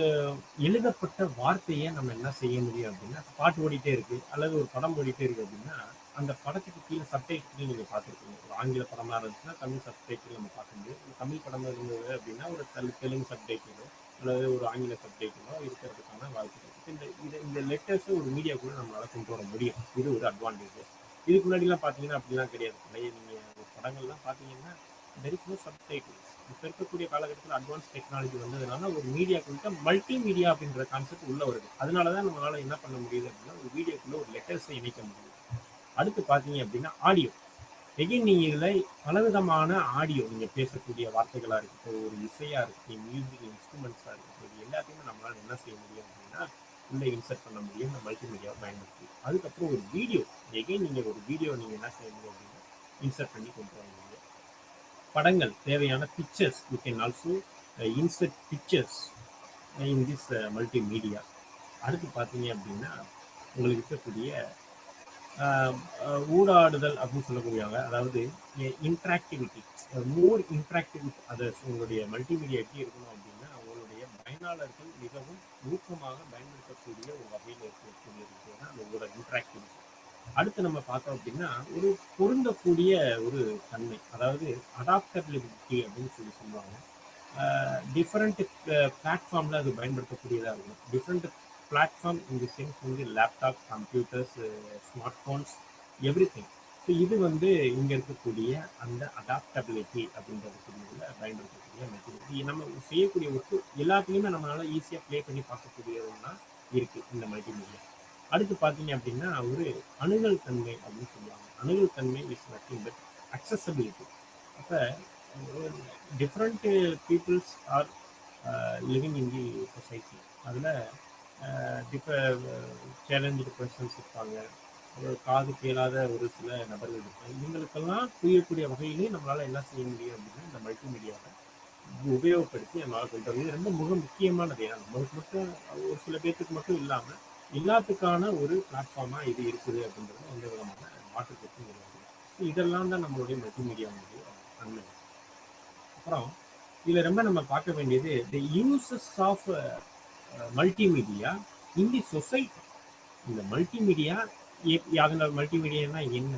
எழுதப்பட்ட வார்த்தையை நம்ம என்ன செய்ய முடியும் அப்படின்னா, பாட்டு ஓடிட்டே இருக்கு அல்லது ஒரு படம் ஓடிட்டே இருக்கு அப்படின்னா, அந்த படத்துக்கு கீழே சப்டைட்டில் நீங்கள் பார்த்துருக்கீங்க. ஒரு ஆங்கில படமாக இருந்துச்சுன்னா தமிழ் சப்டைட்டில் நம்ம பார்க்க முடியும். ஒரு தமிழ் படமாக இருந்தது அப்படின்னா ஒரு தெலுங்கு சப்டைட்டிலோ அல்லது ஒரு ஆங்கில சப்டைட்டிலோ இருக்கிறதுக்கான வாய்ப்பு இருக்குது. இந்த லெட்டர்ஸை ஒரு மீடியா கூட நம்மளால கொண்டு வர முடியும். இது ஒரு அட்வான்டேஜ். இதுக்கு முன்னாடிலாம் பார்த்தீங்கன்னா அப்படிலாம் கிடையாது. நிறைய நீங்கள் படங்கள்லாம் பார்த்தீங்கன்னா தெர் இஸ் நோ சப்டைட்டில்ஸ். இப்போ இருக்கக்கூடிய காலகட்டத்தில் அட்வான்ஸ் டெக்னாலஜி வந்ததுனால ஒரு மீடியாக்குள்ள மல்டி மீடியா அப்படின்ற கான்செப்ட் உள்ள வருது. அதனால தான் நம்மளால என்ன பண்ண முடியுது அப்படின்னா ஒரு வீடியோக்குள்ள ஒரு லெட்டர்ஸை இணைக்க முடியும். அடுத்து பார்த்தீங்க அப்படின்னா ஆடியோ. எகைன் நீங்கள் இதில் பலவிதமான ஆடியோ, நீங்கள் பேசக்கூடிய வார்த்தைகளாக இருக்கட்டும், ஒரு இசையாக இருக்கட்டும், மியூசிக் இன்ஸ்ட்ருமெண்ட்ஸாக இருக்கட்டும், இது எல்லாத்தையுமே நம்மளால் என்ன செய்ய முடியும் அப்படின்னா உள்ளே இன்சர்ட் பண்ண முடியும் இந்த மல்டிமீடியாவை பயன்படுத்தி. அதுக்கப்புறம் ஒரு வீடியோ, எகைன் நீங்கள் ஒரு வீடியோ நீங்கள் என்ன செய்ய முடியும் அப்படின்னா இன்சர்ட் பண்ணி கொண்டு வர முடியும். படங்கள், தேவையான pictures, you can also insert pictures in this multimedia. அடுத்து பார்த்தீங்க அப்படின்னா உங்களுக்கு இருக்கக்கூடிய ஊடாடுதல் அப்படின்னு சொல்லக்கூடியவங்க, அதாவது இன்ட்ராக்டிவிட்டி, மோர் இன்ட்ராக்டிவ் வித் அதர்ஸ். உங்களுடைய மல்டிமீடியா எப்படி இருக்கணும் அப்படின்னா உங்களுடைய பயனாளர்கள் மிகவும் ஊக்கமாக பயன்படுத்தக்கூடிய ஒரு வகையில் இருக்கக்கூடியது தான் அந்த இன்ட்ராக்டிவிட்டி. அடுத்து நம்ம பார்த்தோம் அப்படின்னா ஒரு பொருந்தக்கூடிய ஒரு தன்மை, அதாவது அடாப்டபிலிட்டி அப்படின்னு சொல்லி சொல்லுவாங்க. டிஃப்ரெண்ட் பிளாட்ஃபார்மில் அது பயன்படுத்தக்கூடியதாக இருக்கும். டிஃப்ரெண்ட் பிளாட்ஃபார்ம் இந்த சென்ஸ் வந்து laptop, computers, smart phones, every thing. So இது வந்து இங்கே இருக்கக்கூடிய அந்த அடாப்டபிலிட்டி அப்படின்றதுக்குள்ள பயன்படுத்தக்கூடிய மெட்டீரியல். நம்ம செய்யக்கூடிய ஒர்க்கு எல்லாத்துலேயுமே நம்மளால ஈஸியாக ப்ளே பண்ணி பார்க்கக்கூடியதுன்னா இருக்குது இந்த மல்டிமீடியா. அடுத்து பார்த்தீங்க அப்படின்னா ஒரு அணுகல் தன்மை அப்படின்னு சொல்லுவாங்க. அணுகல் தன்மை இஸ் நத்திங் பட் அக்சசபிலிட்டி. அப்போ different peoples are living in the society. அதில் சேலஞ்சு பர்சன்ஸ் இருப்பாங்க, காது கேளாத ஒரு சில நபர்கள் இருப்பாங்க. இவங்களுக்கெல்லாம் புரியக்கூடிய வகையிலே நம்மளால் என்ன செய்ய முடியும் அப்படின்னா இந்த மல்டிமீடியாவை உபயோகப்படுத்தி நம்மளால் கொண்டு வரது ரொம்ப மிக முக்கியமானது. ஏன்னா நம்மளுக்கு மட்டும், ஒரு சில பேர்த்துக்கு மட்டும் இல்லாமல் எல்லாத்துக்கான ஒரு பிளாட்ஃபார்மாக இது இருக்குது அப்படின்றது எந்த விதமான மாற்றத்துக்கும் கிடையாது. இதெல்லாம் தான் நம்மளுடைய மல்டிமீடியாவுடைய நன்மை. அப்புறம் இதில் ரொம்ப நம்ம பார்க்க வேண்டியது the uses of multimedia in the society. இந்த மல்டிமீடியா அதனால் மல்டிமீடியானா என்ன,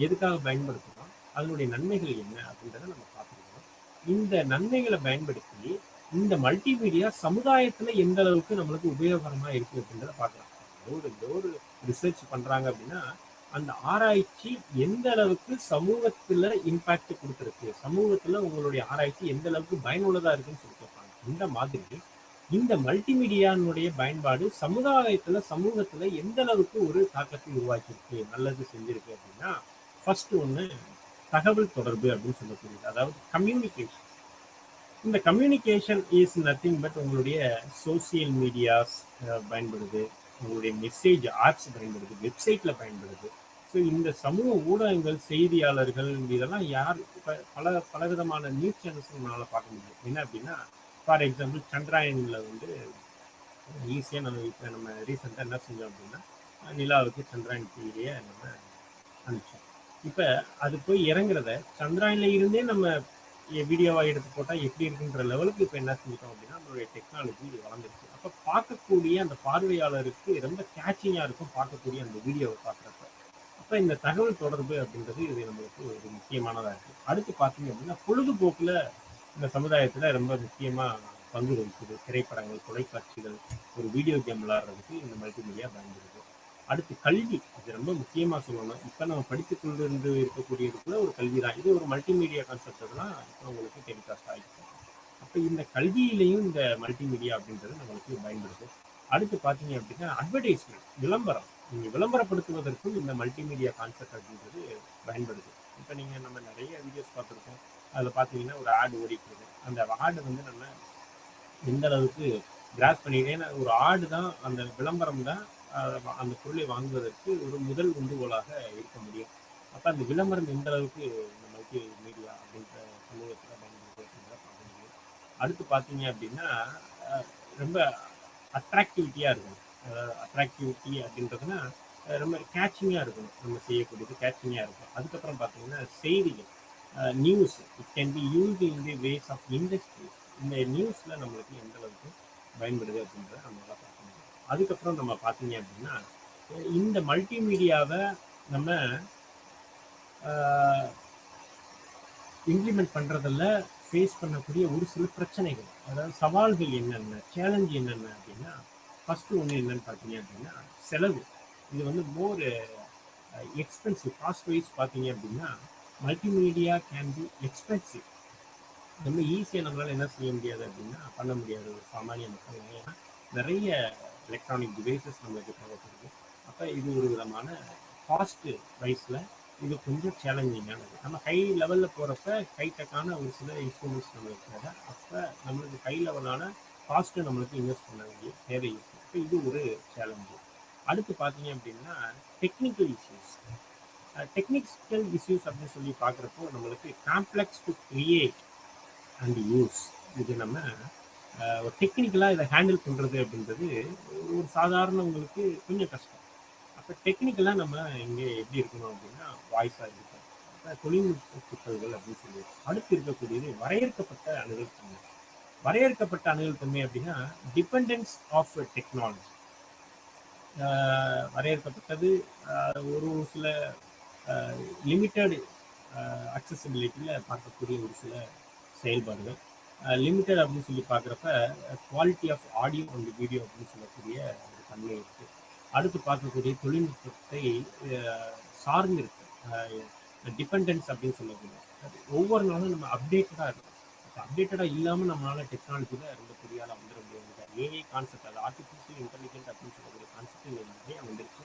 எதுக்காக பயன்படுத்துகிறோம், அதனுடைய நன்மைகள் என்ன அப்படின்றத நம்ம பார்த்துருக்கோம். இந்த நன்மைகளை பயன்படுத்தி இந்த மல்டிமீடியா சமுதாயத்தில் எந்த அளவுக்கு நம்மளுக்கு உபயோகரமாக இருக்குது அப்படின்றத பார்க்கலாம். ஒரு ரிசர்ச் பண்ணுறாங்க அப்படின்னா அந்த ஆராய்ச்சி எந்த அளவுக்கு சமூகத்தில் இம்பாக்ட் கொடுத்துருக்கு, சமூகத்தில் உங்களுடைய ஆராய்ச்சி எந்த அளவுக்கு பயனுள்ளதாக இருக்குன்னு சொல்லி கேட்பாங்க. இந்த மாதிரி இந்த மல்டிமீடியானுடைய பயன்பாடு சமூகத்துல எந்த அளவுக்கு ஒரு தாக்கத்தை உருவாக்கியிருக்கு, நல்லது செஞ்சிருக்கு அப்படின்னா ஃபர்ஸ்ட் ஒன்று தகவல் தொடர்பு அப்படின்னு சொல்லக்கூடியது, அதாவது கம்யூனிகேஷன். இந்த கம்யூனிகேஷன் இஸ் நத்திங் பட் உங்களுடைய சோசியல் மீடியாஸ் பயன்படுது, உங்களுடைய மெசேஜ் ஆப்ஸ் பயன்படுது, வெப்சைட்ல பயன்படுது. ஸோ இந்த சமூக ஊடகங்கள், செய்தியாளர்கள், இதெல்லாம் யார் பலவிதமான நியூஸ் சேனல்ஸ் நம்மளால பார்க்க முடியும். என்ன அப்படின்னா ஃபார் எக்ஸாம்பிள் சந்திராயனில் வந்து ஈஸியாக நம்ம ரீசெண்டாக என்ன செஞ்சோம் அப்படின்னா நிலாவுக்கு சந்திராயன் டிவியை நம்ம அனுப்பிச்சோம். இப்போ அது போய் இறங்குறத சந்திராயனில் இருந்தே நம்ம வீடியோவாக எடுத்து போட்டால் எப்படி இருக்குன்ற லெவலுக்கு இப்போ என்ன செஞ்சிட்டோம் அப்படின்னா நம்மளுடைய டெக்னாலஜி வளர்ந்துருச்சு. அப்போ பார்க்கக்கூடிய அந்த பார்வையாளருக்கு ரொம்ப கேட்சிங்காக இருக்கும் பார்க்கக்கூடிய அந்த வீடியோவை பார்க்குறப்ப. அப்ப இந்த தகவல் தொடர்பு அப்படின்றது இது நம்மளுக்கு ஒரு முக்கியமானதா இருக்கு. அடுத்து பார்த்தீங்க அப்படின்னா, பொழுதுபோக்குல இந்த சமுதாயத்துல ரொம்ப முக்கியமா பங்கு வகிக்குது. திரைப்படங்கள், தொலைக்காட்சிகள், ஒரு வீடியோ கேம் விளையாடுறதுக்கு இந்த மல்டிமீடியா பயன்படுது. அடுத்து கல்வி. இது ரொம்ப முக்கியமா சொல்லணும். இப்ப நம்ம படித்துக் கொண்டிருந்து இருக்கக்கூடியது கூட ஒரு கல்வி தான். இது ஒரு மல்டிமீடியா கான்செப்ட் தான் இப்ப உங்களுக்கு டெலிகாஸ்ட் ஆகிட்டு. அப்ப இந்த கல்வியிலையும் இந்த மல்டிமீடியா அப்படின்றது நம்மளுக்கு பயன்படுது. அடுத்து பார்த்தீங்க அப்படின்னா அட்வர்டைஸ்மெண்ட், விளம்பரம். நீங்க விளம்பரப்படுத்துவதற்கும் இந்த மல்டிமீடியா கான்செப்ட் அப்படின்றது பயன்படுது. இப்ப நீங்க நம்ம நிறைய வீடியோஸ் பார்த்துருக்கோம். அதுல பார்த்தீங்கன்னா ஒரு ஆடு ஓடிட்டு இருக்கு. அந்த ஆடு வந்து நம்ம எந்த அளவுக்கு கிராஸ் பண்ணிட்டு, ஏன்னா ஒரு ஆடு தான், அந்த விளம்பரம் தான் அந்த பொருளை வாங்குவதற்கு ஒரு முதல் உந்துகோலாக இருக்க முடியும். அப்ப அந்த விளம்பரம் எந்த அளவுக்கு இந்த மல்டி மீடியா அப்படின்ற சமூகத்துல பயன்படுது அப்படின்றத பார்க்க முடியும். அடுத்து பார்த்தீங்க அப்படின்னா ரொம்ப அட்ராக்டிவிட்டியா இருக்கணும். அட்ராக்டிவிட்டி அப்படின்றதுன்னா ரொம்ப கேட்சிங்கா இருக்கணும். நம்ம செய்யக்கூடியது கேட்சிங்கா இருக்கும். அதுக்கப்புறம் பார்த்தீங்கன்னா செய்திகள், news. It can be used in the ways of industry. இந்த நியூஸ்ல நம்மளுக்கு எந்த அளவுக்கு பயன்படுது அப்படின்றத நம்மளால பார்க்க முடியும். அதுக்கப்புறம் நம்ம பார்த்தீங்க அப்படின்னா இந்த மல்டிமீடியாவை நம்ம இம்ப்ளிமெண்ட் பண்றதுல ஃபேஸ் பண்ணக்கூடிய ஒரு சில பிரச்சனைகள், அதாவது சவால்கள் என்னென்ன, சேலஞ்ச் என்னென்ன அப்படின்னா, ஃபர்ஸ்ட் ஒன்று என்னன்னு பார்த்தீங்க அப்படின்னா செலவு. இது வந்து மோர் எக்ஸ்பென்சிவ். காஸ்ட் வைஸ் பார்த்தீங்க அப்படின்னா மல்டிமீடியா கேன் பி எக்ஸ்பென்சிவ். ரொம்ப ஈஸியாக நம்மளால என்ன செய்ய முடியாது அப்படின்னா பண்ண முடியாது ஒரு சாமானிய மக்கள். ஏன்னா நிறைய எலக்ட்ரானிக் டிவைசஸ் நம்மளுக்கு தேவைப்படுது. அப்போ இது ஒரு விதமான காஸ்ட் வைஸில் இது கொஞ்சம் சேலஞ்சிங்கானது. நம்ம ஹை லெவலில் போகிறப்ப ஹைடெக்கான ஒரு சில இன்ஸ்ட்ருமெண்ட்ஸ் நம்மளுக்கு தேவை. அப்போ நம்மளுக்கு ஹை லெவலான காஸ்ட்டு நம்மளுக்கு இன்வெஸ்ட் பண்ண வேண்டிய தேவை இருக்குது. அப்போ இது ஒரு சேலஞ்சு. அடுத்து பார்த்தீங்க அப்படின்னா டெக்னிக்கல் இஷ்யூஸ். டெக்னிக்கல் இஷ்யூஸ் அப்படின்னு சொல்லி பார்க்குறப்போ நம்மளுக்கு complex to create and use. இது நம்ம ஒரு டெக்னிக்கலாக இதை ஹேண்டில் பண்ணுறது அப்படின்றது ஒரு சாதாரணவங்களுக்கு கொஞ்சம் கஷ்டம். அப்போ டெக்னிக்கலாக நம்ம இங்கே எப்படி இருக்கணும் அப்படின்னா வாய்ஸாக இருக்கும். அப்போ தொழில்நுட்ப சிக்கல்கள் அப்படின்னு சொல்லி அடுத்து இருக்கக்கூடியது வரையறுக்கப்பட்ட அணுகல் தன்மை. வரையறுக்கப்பட்ட அணுகல் தன்மை அப்படின்னா டிபெண்டன்ஸ் ஆஃப் டெக்னாலஜி. வரையறுக்கப்பட்டது ஒரு சில லிமிட்டட் அக்சசிபிலிட்டியில் பார்க்கக்கூடிய ஒரு சில செயல்பாடுகள். லிமிட்டட் அப்படின்னு சொல்லி பார்க்குறப்ப quality of audio and video அப்படின்னு சொல்லக்கூடிய ஒரு தன்மை இருக்குது. அடுத்து பார்க்கக்கூடிய தொழில்நுட்பத்தை சார்ந்து இருக்கு டிபெண்டன்ஸ் அப்படின்னு சொல்லக்கூடிய ஒவ்வொரு நாளும் நம்ம அப்டேட்டடாக இருக்கும். அப்டேட்டடாக இல்லாமல் நம்மளால டெக்னாலஜியில் ரொம்ப பெரிய ஆளாக வந்துட முடியாது. ஏஐ கான்செப்ட், அது ஆர்டிஃபிஷியல் இன்டெலிஜென்ட் அப்படின்னு சொல்லக்கூடிய கான்செப்ட் நிறைய வந்துருச்சு.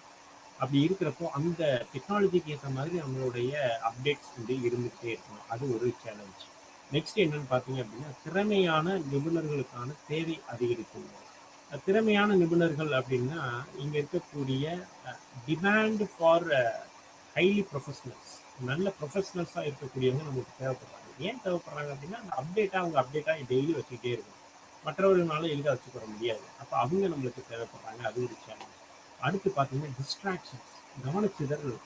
அப்படி இருக்கிறப்போ அந்த டெக்னாலஜிக்கு ஏற்ற மாதிரி நம்மளுடைய அப்டேட்ஸ் வந்து இருந்துகிட்டே இருக்கணும். அது ஒரு சேலஞ்ச். நெக்ஸ்ட் என்னன்னு பார்த்தீங்க அப்படின்னா திறமையான நிபுணர்களுக்கான தேவை அதிகரிக்கும். திறமையான நிபுணர்கள் அப்படின்னா இங்க இருக்கக்கூடிய டிமாண்ட் ஃபார் ஹைலி ப்ரொஃபஷனல்ஸ், நல்ல ப்ரொஃபஷனல்ஸாக இருக்கக்கூடியவங்க நமக்கு தேவைப்படுறாங்க. ஏன் தேவைப்படுறாங்க அப்படின்னா அந்த அவங்க அப்டேட்டாக டெய்லி வச்சுக்கிட்டே இருக்கும். மற்றவர்களால எளிதாக வச்சுக்கிற முடியாது. அப்போ அவங்க நம்மளுக்கு தேவைப்படுறாங்க. அது ஒரு சேலஞ்ச். அடுத்து பார்த்தீங்கன்னா டிஸ்ட்ராக்ஷன்ஸ், கவனச்சிதறல்.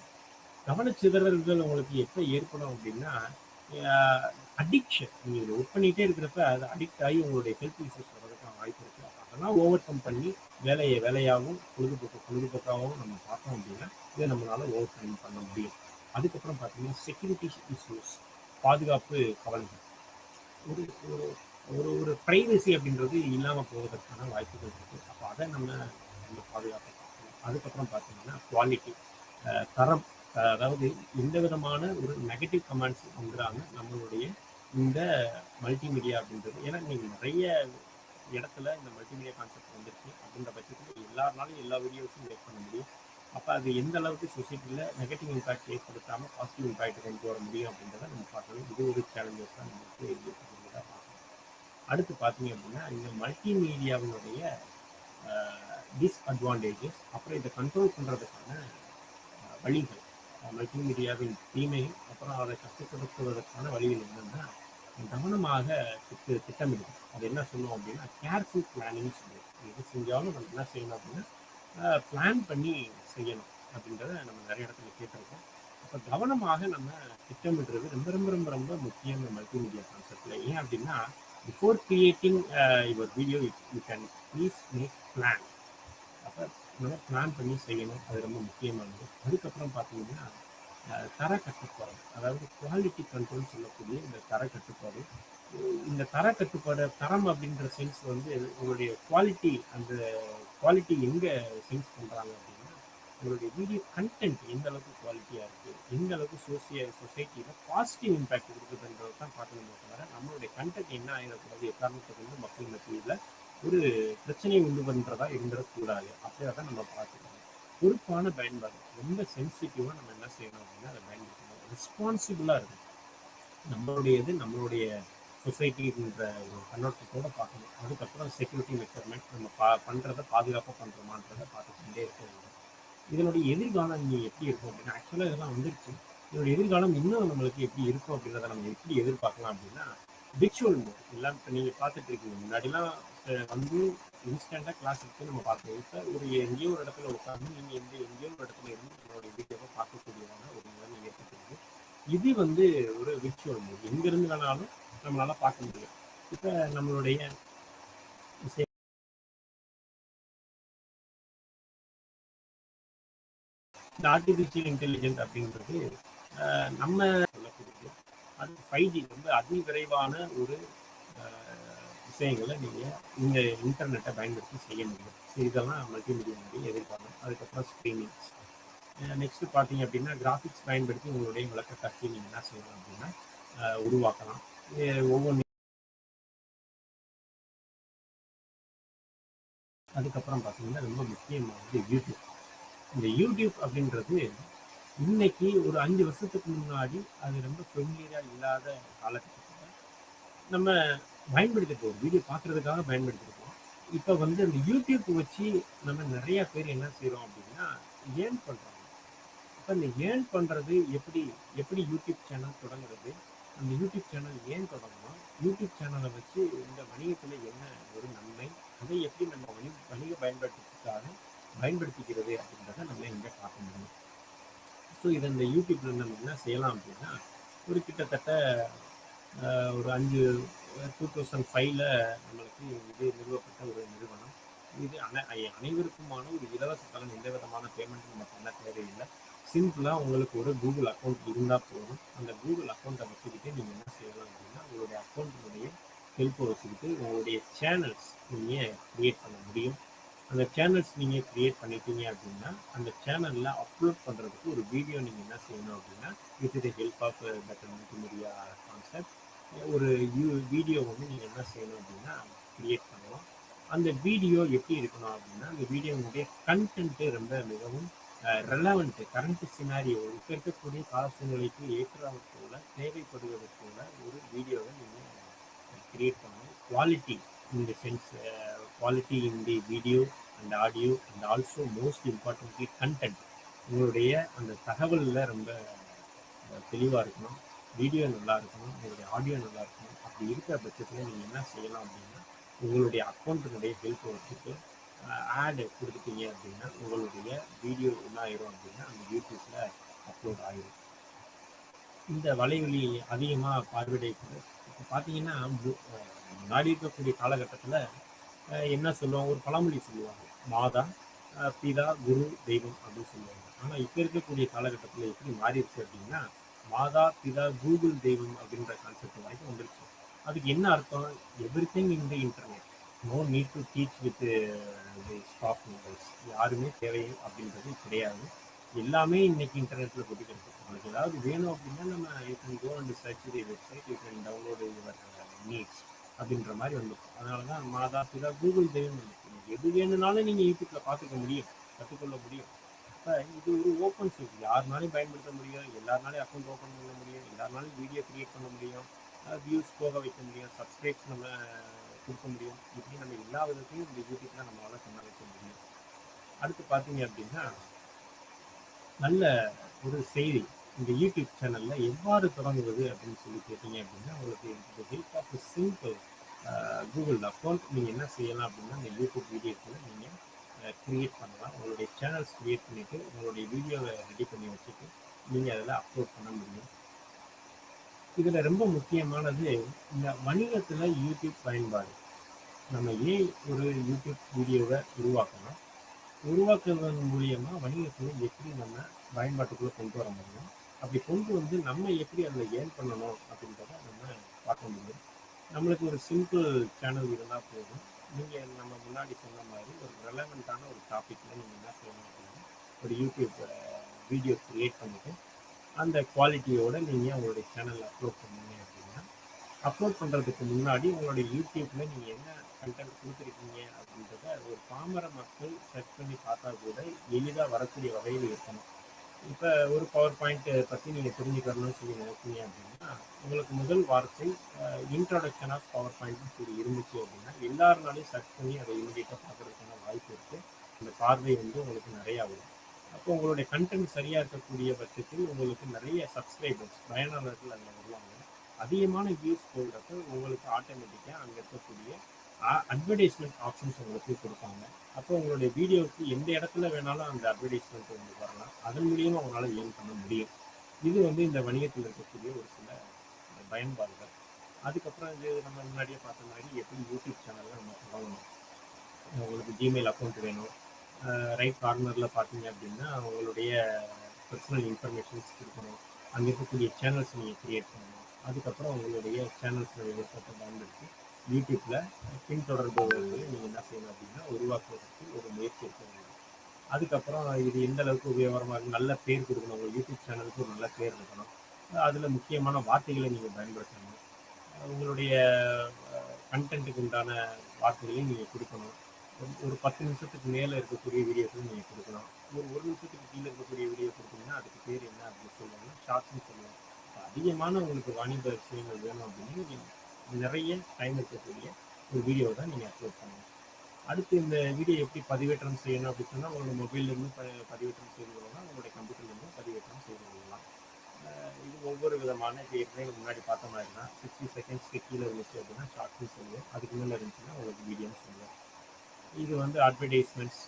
கவனச்சிதறல்கள் உங்களுக்கு எப்போ ஏற்படும் அப்படின்னா அடிக்ஷன். நீங்கள் ஒர்க் பண்ணிகிட்டே இருக்கிறப்ப அது அடிக்ட் ஆகி உங்களுடைய ஹெல்த் இஷ்யூஸ் வர்றதுக்கான வாய்ப்பு இருக்குது. அதெல்லாம் ஓவர் கம் பண்ணி வேலையாகவும் பொழுதுபோக்காகவும் நம்ம பார்த்தோம் அப்படின்னா இதை நம்மளால ஓவர் கம் பண்ண முடியும். அதுக்கப்புறம் பார்த்தீங்கன்னா செக்யூரிட்டி இஷ்யூஸ், பாதுகாப்பு கவலைகள். ஒரு ஒரு ஒரு ப்ரைவசி அப்படின்றது இல்லாமல் போவதற்கான வாய்ப்புகள் இருக்குது. அப்போ அதை நம்ம பாதுகாப்பு பார்க்கணும். அதுக்கப்புறம் பார்த்தீங்கன்னா குவாலிட்டி, தரம். அதாவது எந்த விதமான ஒரு நெகட்டிவ் கமெண்ட்ஸ் வந்துடாம நம்மளுடைய இந்த மல்டிமீடியா அப்படின்றது, ஏன்னா நீங்கள் நிறைய இடத்துல இந்த மல்டிமீடியா கான்செப்ட் வந்துருச்சு அப்படின்ற பட்சத்தில் எல்லாருனாலும் எல்லா வீடியோஸும் மேக் பண்ண முடியும். அப்போ அது எந்த அளவுக்கு சொசைட்டியில் நெகட்டிவ் இம்பேக்ட் ஏற்படுத்தாமல் பாசிட்டிவ் இம்பேக்ட் கொண்டு வர முடியும் அப்படின்றத நம்ம பார்க்கணும். இது ஒரு சேலஞ்சஸ் தான் நமக்கு அப்படின்றத பார்க்கணும். அடுத்து பார்த்தீங்க அப்படின்னா இந்த மல்டிமீடியாவினுடைய டிஸ்அட்வான்டேஜஸ், அப்புறம் இதை கண்ட்ரோல் பண்ணுறதுக்கான வழிகள், மல்டிமீடியாவின் தீமை, அப்புறம் அதை கட்டுப்படுத்துவதற்கான வழிகள் என்னன்னா கவனமாக திட்டமிடும். அது என்ன சொல்லுவோம் அப்படின்னா கேர்ஃபுல் பிளானிங் சொல்லுவோம். எது செஞ்சாலும் நம்ம என்ன செய்யணும் அப்படின்னா பிளான் பண்ணி செய்யணும் அப்படின்றத நம்ம நிறைய இடத்துல கேட்டிருக்கோம். அப்போ கவனமாக நம்ம திட்டமிடுறது ரொம்ப ரொம்ப ரொம்ப ரொம்ப முக்கியம் இந்த மல்டிமீடியா கான்செப்டில். ஏன் அப்படின்னா before creating your video you can please make plan. அப்போ நம்ம பிளான் பண்ணி செய்யணும். அது ரொம்ப முக்கியமானது. அதுக்கப்புறம் பார்த்தீங்கன்னா, தர கட்டுப்பாடு. அதாவது குவாலிட்டி கண்ட்ரோல்னு சொல்லக்கூடிய இந்த தர கட்டுப்பாடு. இந்த தர கட்டுப்பாடு தரம் அப்படின்ற சென்ஸ் வந்து உங்களுடைய குவாலிட்டி அந்த குவாலிட்டி எங்கே சென்ஸ் பண்ணுறாங்க அப்படின்னா, உங்களுடைய வீடியோ கண்டென்ட் எந்த அளவுக்கு குவாலிட்டியாக இருக்குது, எந்த அளவுக்கு சொசைட்டியில் பாசிட்டிவ் இம்பேக்ட் கொடுக்குதுன்றது தான் பார்க்கணுமே தவிர, நம்மளுடைய கண்டென்ட் என்ன ஆகிடக்கூடாது, எக்காரணத்தை கொண்டு மக்கள் மத்தியில் ஒரு பிரச்சனையை உண்டு பண்ணுறதா இருந்துடக்கூடாது. அப்படியே தான் நம்ம பார்த்துக்கணும். பொறுப்பான பயன்பாடு. ரொம்ப சென்சிட்டிவாக நம்ம என்ன செய்யணும் அப்படின்னா அதை பயன்படுத்தணும். ரெஸ்பான்சிபிளாக இருக்கும். நம்மளுடையது நம்மளுடைய சொசைட்டின்ற ஒரு கண்ணோட்டத்தோடு பார்க்கணும். அதுக்கப்புறம் செக்யூரிட்டி மெஷர்மெண்ட் நம்ம பண்ணுறதை பாதுகாப்பாக பண்ணுறோமான்றதை பார்த்துக்கிட்டே இருக்க வேண்டும். இதனுடைய எதிர்காலம் நீங்கள் எப்படி இருக்கும் அப்படின்னா, ஆக்சுவலாக இதெல்லாம் வந்துருச்சு. இதனுடைய எதிர்காலம் இன்னும் நம்மளுக்கு எப்படி இருக்கும் அப்படின்றத நம்ம எப்படி எதிர்பார்க்கலாம் அப்படின்னா, விர்ச்சுவல் மோட் எல்லாம் இப்போ நீங்கள் பார்த்துட்டு இருக்கீங்க. முன்னாடிலாம் வந்து இன்ஸ்டண்ட்டாக கிளாஸ் எடுத்து நம்ம பார்க்கணும். இப்போ ஒரு எங்கேயோ ஒரு இடத்துல உட்காந்து நீங்கள் எங்கேயோ ஒரு இடத்துல இருந்து நம்மளுடைய வீடியோவை பார்க்கக்கூடியதான ஒரு நிலைமை ஏற்பட்டுருக்கு. இது வந்து ஒரு விர்ச்சுவல் மோட். எங்கேருந்து வேணாலும் நம்மளால பார்க்க முடியும். இப்போ நம்மளுடைய இந்த ஆர்டிஃபிஷியல் இன்டெலிஜென்ஸ் அப்படின்றது நம்ம சொல்லக்கூடியது. அது 5G ரொம்ப அதிவிரைவான ஒரு விஷயங்களை நீங்கள் இந்த இன்டர்நெட்டை பயன்படுத்தி செய்ய முடியும். இதெல்லாம் மல்டிமீடியா எதிர்பார்க்கணும். அதுக்கப்புறம் ஸ்க்ரீனிங்ஸ். நெக்ஸ்ட் பார்த்தீங்க அப்படின்னா கிராஃபிக்ஸ் பயன்படுத்தி உங்களுடைய விளக்கக்காட்சி நீங்கள் என்ன செய்யலாம் அப்படின்னா உருவாக்கலாம். ஒவ்வொன்று அதுக்கப்புறம் பார்த்தீங்கன்னா ரொம்ப முக்கியமானது யூடியூப். இந்த யூடியூப் அப்படின்றது இன்னைக்கு ஒரு 5 வருஷத்துக்கு முன்னாடி அது ரொம்ப ஃபெமிலியராக இல்லாத காலகட்டத்தில் நம்ம பயன்படுத்திருப்போம். வீடியோ பார்க்குறதுக்காக பயன்படுத்திருப்போம். இப்போ வந்து அந்த யூடியூப் வச்சு நம்ம நிறைய பேர் என்ன செய்கிறோம் அப்படின்னா ஏர்ன் பண்ணுறாங்க. இப்போ இந்த ஏர்ன் பண்ணுறது எப்படி எப்படி யூடியூப் சேனல் தொடங்குறது, அந்த யூடியூப் சேனல் ஏன் தொடங்கணும், யூடியூப் சேனலை வச்சு இந்த வணிகத்தில் என்ன ஒரு நன்மை, அதை எப்படி நம்ம வணிக பயன்பாட்டுக்காக பயன்படுத்திக்கிறது அப்படின்றத நம்ம இங்கே பார்க்க முடியும். ஸோ இதை இந்த யூடியூப்பில் நம்ம என்ன செய்யலாம் அப்படின்னா, ஒரு கிட்டத்தட்ட ஒரு 2005 நம்மளுக்கு இது நிறுவப்பட்ட ஒரு நிறுவனம். இது அனைவருக்குமான ஒரு இலவச தளம். எந்த விதமான பேமெண்ட் நம்ம பண்ண தேவையில்லை. சிம்பிளாக உங்களுக்கு ஒரு கூகுள் அக்கௌண்ட் இருந்தால் போதும். அந்த கூகுள் அக்கௌண்ட்டை வச்சுக்கிட்டு நீங்கள் என்ன செய்யலாம் அப்படின்னா, உங்களுடைய அக்கௌண்ட்டினுடைய ஹெல்ப்பை வச்சுக்கிட்டு உங்களுடைய சேனல்ஸ் நீங்கள் க்ரியேட் பண்ண முடியும். அந்த சேனல்ஸ் நீங்கள் க்ரியேட் பண்ணிட்டீங்க அப்படின்னா, அந்த சேனலில் அப்லோட் பண்ணுறதுக்கு ஒரு வீடியோ நீங்கள் என்ன செய்யணும் அப்படின்னா, with the help of better multimedia concept ஒரு வீடியோ வந்து நீங்கள் என்ன செய்யணும் அப்படின்னா க்ரியேட் பண்ணணும். அந்த வீடியோ எப்படி இருக்கணும் அப்படின்னா, அந்த வீடியோனுடைய கண்டென்ட்டு ரொம்ப மிகவும் ரெலவெண்ட்டு கரண்ட் சினாரியோ இப்போ இருக்கக்கூடிய கால சூழ்நிலைக்கு ஏற்றாவது போல தேவைப்படுவது போல ஒரு வீடியோவை நீங்கள் க்ரியேட் பண்ணணும். Quality in the sense quality in the video and audio and also most importantly content. உங்களுடைய அந்த தகவலில் ரொம்ப தெளிவாக இருக்கணும். வீடியோ நல்லா இருக்கணும், உங்களுடைய ஆடியோ நல்லா இருக்கணும். அப்படி இருக்கிற பட்சத்தில் நீங்கள் என்ன செய்யலாம் அப்படின்னா, உங்களுடைய அக்கௌண்ட்டினுடைய ஹெல்ப்பை வச்சுட்டு ஆடு கொடுத்துட்டீங்க அப்படின்னா உங்களுடைய வீடியோ என்ன ஆயிரும் அப்படின்னா அந்த யூடியூப்பில் அப்லோட் ஆகிடும். இந்த வலைவலி அதிகமாக பார்வையிடக்கூடாது. இப்போ பார்த்தீங்கன்னா முன்னாடி இருக்கக்கூடிய காலகட்டத்தில் என்ன சொல்லுவாங்க, ஒரு பழமொழி சொல்லுவாங்க, மாதா பிதா குரு தெய்வம் அப்படின்னு சொல்லுவாங்க. ஆனால் இப்போ இருக்கக்கூடிய காலகட்டத்தில் எப்படி மாறிடுச்சு அப்படின்னா, மாதா பிதா கூகுள் தெய்வம் அப்படின்ற கான்செப்ட் வரைக்கும் வந்துருச்சு. அதுக்கு என்ன அர்த்தம்? Everything in the internet, no need to teach with staff members. யாருமே தேவை அப்படின்றது கிடையாது. எல்லாமே இன்னைக்கு இன்டர்நெட்ல போட்டுக்கிறது. உங்களுக்கு ஏதாவது வேணும் அப்படின்னா நம்ம you can go and search the website, you can download your needs அப்படின்ற மாதிரி வந்துடும். அதனால தான் மாதா பிதா கூகுள் தெய்வம் வந்துருக்கு. எது வேணும்னாலும் நீங்கள் யூடியூப்ல பார்த்துக்க முடியும், கற்றுக்கொள்ள முடியும். இப்போ இது ஒரு ஓப்பன் சோர்ஸ், யாருனாலையும் பயன்படுத்த முடியும், எல்லாருனாலையும் அக்கௌண்ட் ஓப்பன் பண்ண முடியும், எல்லாருனாலும் வீடியோ கிரியேட் பண்ண முடியும், வியூஸ் போக வைக்க முடியும், சப்ஸ்கிரைப்ஸ் நம்ம கொடுக்க முடியும். இப்படி நம்ம எல்லா விதத்தையும் இந்த யூடியூப்ல நம்மளால பண்ண வைக்க முடியும். அடுத்து பார்த்தீங்க அப்படின்னா நல்ல ஒரு செய்தி இந்த யூடியூப் சேனல்ல எவ்வாறு தொடங்குவது அப்படின்னு சொல்லி கேட்டீங்க அப்படின்னா, உங்களுக்கு இந்த help of simple Google account நீங்கள் என்ன செய்யலாம் அப்படின்னா, இந்த யூடியூப் வீடியோக்குள்ள நீங்கள் க்ரியேட் பண்ணலாம். உங்களுடைய சேனல்ஸ் க்ரியேட் பண்ணிவிட்டு உங்களுடைய வீடியோவை ரெடி பண்ணி வச்சுட்டு நீங்கள் அதில் அப்லோட் பண்ண முடியும். இதில் ரொம்ப முக்கியமானது இந்த வணிகத்தில் யூடியூப் பயன்பாடு. நம்ம ஏன் ஒரு யூடியூப் வீடியோவை உருவாக்கணும், உருவாக்குவதன் மூலியமா வணிகத்துல எப்படி நம்ம பயன்பாட்டுக்குள்ள கொண்டு வர முடியும், அப்படி கொண்டு வந்து நம்ம எப்படி அதில் ஏர்ன் பண்ணணும் அப்படின்றத நம்ம பார்க்க முடியும். நம்மளுக்கு ஒரு சிம்பிள் சேனல் இருந்தால் போதும். நீங்கள் நம்ம முன்னாடி சொன்ன மாதிரி ஒரு ரெலவெண்ட்டான ஒரு டாப்பிக்கில் நீங்கள் என்ன செய்யணும் அப்படின்னா ஒரு யூடியூப் வீடியோ க்ரியேட் பண்ணிவிட்டு அந்த குவாலிட்டியோட நீங்கள் உங்களுடைய சேனலில் அப்லோட் பண்ணீங்க அப்படின்னா, அப்லோட் பண்ணுறதுக்கு முன்னாடி உங்களுடைய யூடியூப்பில் நீங்கள் என்ன கண்டென்ட் கொடுத்துருக்கீங்க அப்படின்றத ஒரு பாமர மக்கள் சர்ச் பண்ணி பார்த்தா கூட எளிதாக வரக்கூடிய வகையில் இருக்கணும். இப்போ ஒரு பவர் பாயிண்ட் பற்றி நீங்கள் தெரிஞ்சுக்கணும்னு சொல்லி நினைச்சீங்க அப்படின்னா, உங்களுக்கு முதல் வார்த்தை இன்ட்ரோடக்ஷன் ஆஃப் பவர் பாயிண்ட்னு சொல்லி இருந்துச்சு அப்படின்னா எல்லாருனாலையும் சர்ச் பண்ணி அதை இமீடியட்டாக பார்க்குறதுக்கான வாய்ப்பு இருக்குது. அந்த பார்வை வந்து உங்களுக்கு நிறையா வரும். அப்போ உங்களுடைய கண்டென்ட் சரியாக இருக்கக்கூடிய பட்சத்தில் உங்களுக்கு நிறைய சப்ஸ்கிரைபர்ஸ் பயனாளர்கள் அதில் வருவாங்க. அதிகமான வியூஸ் போடுறப்ப உங்களுக்கு ஆட்டோமேட்டிக்காக அங்கே இருக்கக்கூடிய அட்வர்டைஸ்மெண்ட் ஆப்ஷன்ஸ் உங்களுக்கு கொடுப்பாங்க. அப்போ உங்களுடைய வீடியோவுக்கு எந்த இடத்துல வேணாலும் அந்த அட்வர்டைஸ்மெண்ட் உங்களுக்கு வரலாம். அதன் மூலியமாக உங்களால் ஏர்ன் பண்ண முடியும். இது வந்து இந்த வணிகத்தில் இருக்கக்கூடிய ஒரு சில பயன்பாடுகள். அதுக்கப்புறம் இது நம்ம முன்னாடியே பார்த்த மாதிரி எப்படி யூடியூப் சேனலில் நம்ம தொடங்கணும். உங்களுக்கு ஜிமெயில் அக்கௌண்ட் வேணும். ரைட் கார்னரில் பார்த்தீங்க அப்படின்னா உங்களுடைய பர்சனல் இன்ஃபர்மேஷன்ஸ் கொடுக்கணும். அங்கே இருக்கக்கூடிய சேனல்ஸ் நீங்கள் க்ரியேட் பண்ணணும். அதுக்கப்புறம் உங்களுடைய சேனல்ஸில் விருப்பத்தை பயன்படுத்தி யூடியூப்பில் பின்தொடர்பவர்களை நீங்கள் என்ன செய்யணும் அப்படின்னா உருவாக்குவதற்கு ஒரு முயற்சி இருக்க வேண்டும். அதுக்கப்புறம் இது எந்த அளவுக்கு உபயோகமாக இருக்கும், நல்ல பேர் கொடுக்கணும். உங்கள் யூடியூப் சேனலுக்கு ஒரு நல்ல பேர் இருக்கணும். அதில் முக்கியமான வார்த்தைகளை நீங்கள் பயன்படுத்தணும். உங்களுடைய கண்டென்ட்டுக்கு உண்டான வார்த்தைகளையும் நீங்கள் கொடுக்கணும். ஒரு 10 நிமிஷத்துக்கு மேலே இருக்கக்கூடிய வீடியோக்களும் நீங்கள் கொடுக்கலாம். ஒரு நிமிஷத்துக்கு கீழே இருக்கக்கூடிய வீடியோ கொடுத்தீங்கன்னா அதுக்கு பேர் என்ன அப்படின்னு சொல்லுவாங்க, ஷார்ட்ஸ்ன்னு சொல்லுவாங்க. அதிகமான உங்களுக்கு வாணிப விஷயங்கள் வேணும் அப்படின்னு நீங்கள் நிறைய டைம் இருக்கக்கூடிய ஒரு வீடியோ தான் நீங்கள் அப்லோட் பண்ணணும். அடுத்து இந்த வீடியோ எப்படி பதிவேற்றம் செய்யணும் அப்படின்னு சொன்னால் உங்களோட மொபைல்லேருந்து பதிவேற்றம் செய்து கொள்ளலாம், உங்களுடைய கம்ப்யூட்டர்லேருந்து பதிவேற்றம் செய்து கொள்ளலாம். இது ஒவ்வொரு விதமான இப்போ ஏற்கனவே முன்னாடி பார்த்த மாதிரி தான் 60 செகண்ட்ஸ்க்கு கீழே இருந்துச்சு அப்படின்னா ஷார்ட்ஸ்னு சொல்லுவோம். அதுக்கு மேலே இருந்துச்சுன்னா உங்களுக்கு வீடியோன்னு சொல்லுவோம். இது வந்து அட்வர்டைஸ்மெண்ட்ஸ்.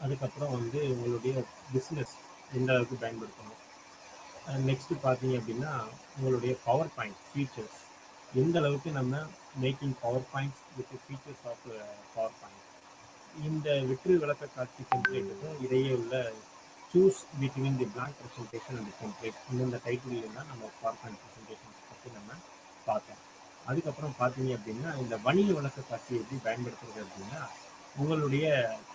அதுக்கப்புறம் வந்து உங்களுடைய பிஸ்னஸ் எந்த அளவுக்கு பயன்படுத்தணும். நெக்ஸ்ட்டு பார்த்தீங்க அப்படின்னா உங்களுடைய பவர் பாயிண்ட் ஃபீச்சர்ஸ் எந்த அளவுக்கு நம்ம making power points with features of power point. இந்த வெற்றி விளக்க காட்சி டெம்ப்ளேட்டுக்கும் இடையே உள்ள choose between the blank presentation and template இந்த டைட்டில் தான் நம்ம பவர் பாயிண்ட் ப்ரெசன்டேஷன்ஸ் பற்றி நம்ம பார்த்தோம். அதுக்கப்புறம் பார்த்தீங்க அப்படின்னா இந்த வணிக விளக்க காட்சி எப்படி பயன்படுத்துறது அப்படின்னா உங்களுடைய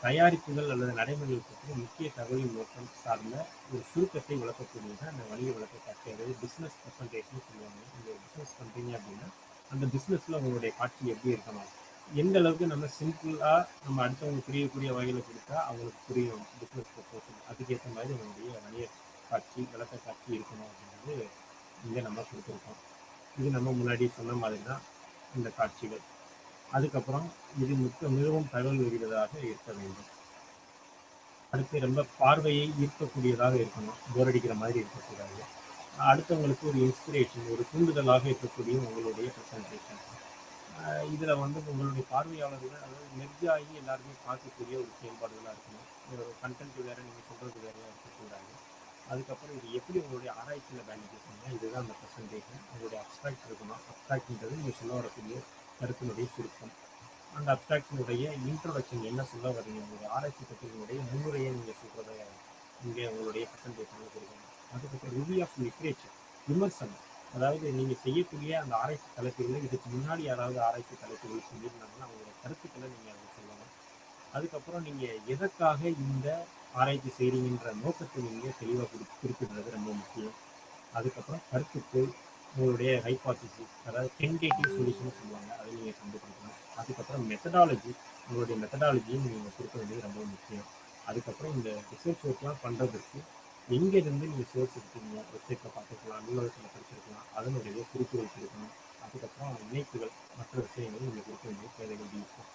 தயாரிப்புகள் அல்லது நடைமுறைகள் பற்றி முக்கிய தகவல் நோக்கம் சார்ந்த ஒரு சுருக்கத்தை விளக்கக்கூடியது அந்த வணிக விளக்க காட்சி, அதாவது பிஸ்னஸ் ப்ரெசன்டேஷன் சொல்லுவாங்க. இந்த பிஸ்னஸ் பண்ணுறீங்க அப்படின்னா அந்த பிஸ்னஸில் உங்களுடைய காட்சி எப்படி இருக்கணும், எந்த அளவுக்கு நம்ம சிம்பிளாக நம்ம அடுத்தவங்க புரியக்கூடிய வகையில் கொடுத்தா அவங்களுக்கு புரியும் பிஸ்னஸ் ப்ரொபோசல், அதுக்கேற்ற மாதிரி உங்களுடைய வணிக காட்சி விளக்க காட்சி இருக்கணும் அப்படின்றது இங்கே நம்ம கொடுத்துருக்கோம். இது நம்ம முன்னாடி சொன்ன மாதிரி தான் இந்த காட்சிகள். அதுக்கப்புறம் இது மிகவும் தகவல் விரிவதாக இருக்க வேண்டும். அடுத்து ரொம்ப பார்வையை ஈர்க்கக்கூடியதாக இருக்கணும், போர் அடிக்கிற மாதிரி இருக்கக்கூடாது. அடுத்தவங்களுக்கு ஒரு இன்ஸ்பிரேஷன், ஒரு தூண்டுதலாக இருக்கக்கூடிய உங்களுடைய ப்ரெசன்டேஷன். இதில் வந்து உங்களுடைய பார்வையாளர்கள் அதாவது மெர்ஜாகி எல்லாருமே பார்க்கக்கூடிய ஒரு செயல்பாடுகளாக இருக்கணும். ஒரு கண்டென்ட் வேறு நீங்கள் சொல்கிறது வேறையாக இருக்கக்கூடாது. அதுக்கப்புறம் இது எப்படி உங்களுடைய ஆராய்ச்சியில் பயன்படுத்தணும், இதுதான் அந்த ப்ரெசன்டேஷன். உங்களுடைய அப்ஸ்ட்ராக்ட் இருக்கணும். அப்ஸ்ட்ராக்ட்ன்றது நீங்கள் சொல்ல வரக்கூடிய கருத்தினுடைய சுருக்கம். அந்த அப்ஸ்ட்ராக்ஷனுடைய இன்ட்ரோடக்ஷன் என்ன சொல்ல வரீங்க, உங்களுடைய ஆராய்ச்சி பற்றினுடைய முன்னுரையை நீங்கள் சொல்கிறத இங்கே உங்களுடைய ப்ரெசன்டேஷனில் கொடுக்கணும். அதுக்கப்புறம் ரிவ்யூ ஆஃப் லிட்ரேச்சர், விமர்சனம். அதாவது நீங்கள் செய்யக்கூடிய அந்த ஆராய்ச்சி தலைப்புகளை இதுக்கு முன்னாடி யாராவது ஆராய்ச்சி தலைப்புகள் சொல்லியிருந்தாங்கன்னா அவங்களோட கருத்துக்களை நீங்கள் அதை சொல்லணும். அதுக்கப்புறம் நீங்கள் எதற்காக இந்த ஆராய்ச்சி செய்கிறீங்கன்ற நோக்கத்தை நீங்கள் தெளிவாக குறிப்பிடுறது ரொம்ப முக்கியம். அதுக்கப்புறம் கருத்துக்கள், உங்களுடைய ஹைபாத்திசிஸ், அதாவது டென்டேட்டிவ் சொல்யூஷன் சொல்லுவாங்க, அதை நீங்கள் கண்டுபிடிக்கணும். அதுக்கப்புறம் மெத்தடாலஜி, உங்களுடைய மெத்தடாலஜியும் நீங்கள் கொடுக்க வேண்டியது ரொம்ப முக்கியம். அதுக்கப்புறம் இந்த ரிசர்ச் ஒர்க்லாம் பண்ணுறதுக்கு எங்கேருந்து நீங்கள் சோர்ஸ் எடுத்துக்கணும், வெப்சைட்டில் பார்த்துக்கலாம், நூலகத்தில் படிச்சிருக்கலாம், அதனுடைய குறிப்புகள் கொடுக்கணும். அதுக்கப்புறம் இணைப்புகள், மற்ற விஷயங்கள் நீங்கள் கொடுக்க வேண்டிய தேவைகள் இருக்கும்.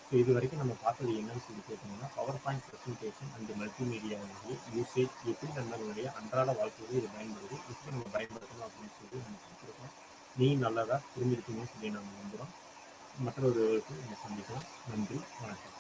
ஸோ இது வரைக்கும் நம்ம பார்த்தது என்னன்னு சொல்லி கேட்டிங்கன்னா பவர் பாயிண்ட் ப்ரெசன்டேஷன் அண்ட் மல்டிமீடியாவுடைய யூசேஜ், எப்படி நம்மளுடைய அன்றாட வாழ்க்கையில் இது பயன்படுது, எப்படி நம்ம பயன்படுத்தணும் அப்படின்னு சொல்லி நம்ம கொடுத்துருக்கோம். நீ நல்லதாக புரிஞ்சிருக்கீங்கன்னு சொல்லி நம்ம நம்புகிறோம். மற்றொரு நம்ம சந்திக்கலாம். நன்றி, வணக்கம்.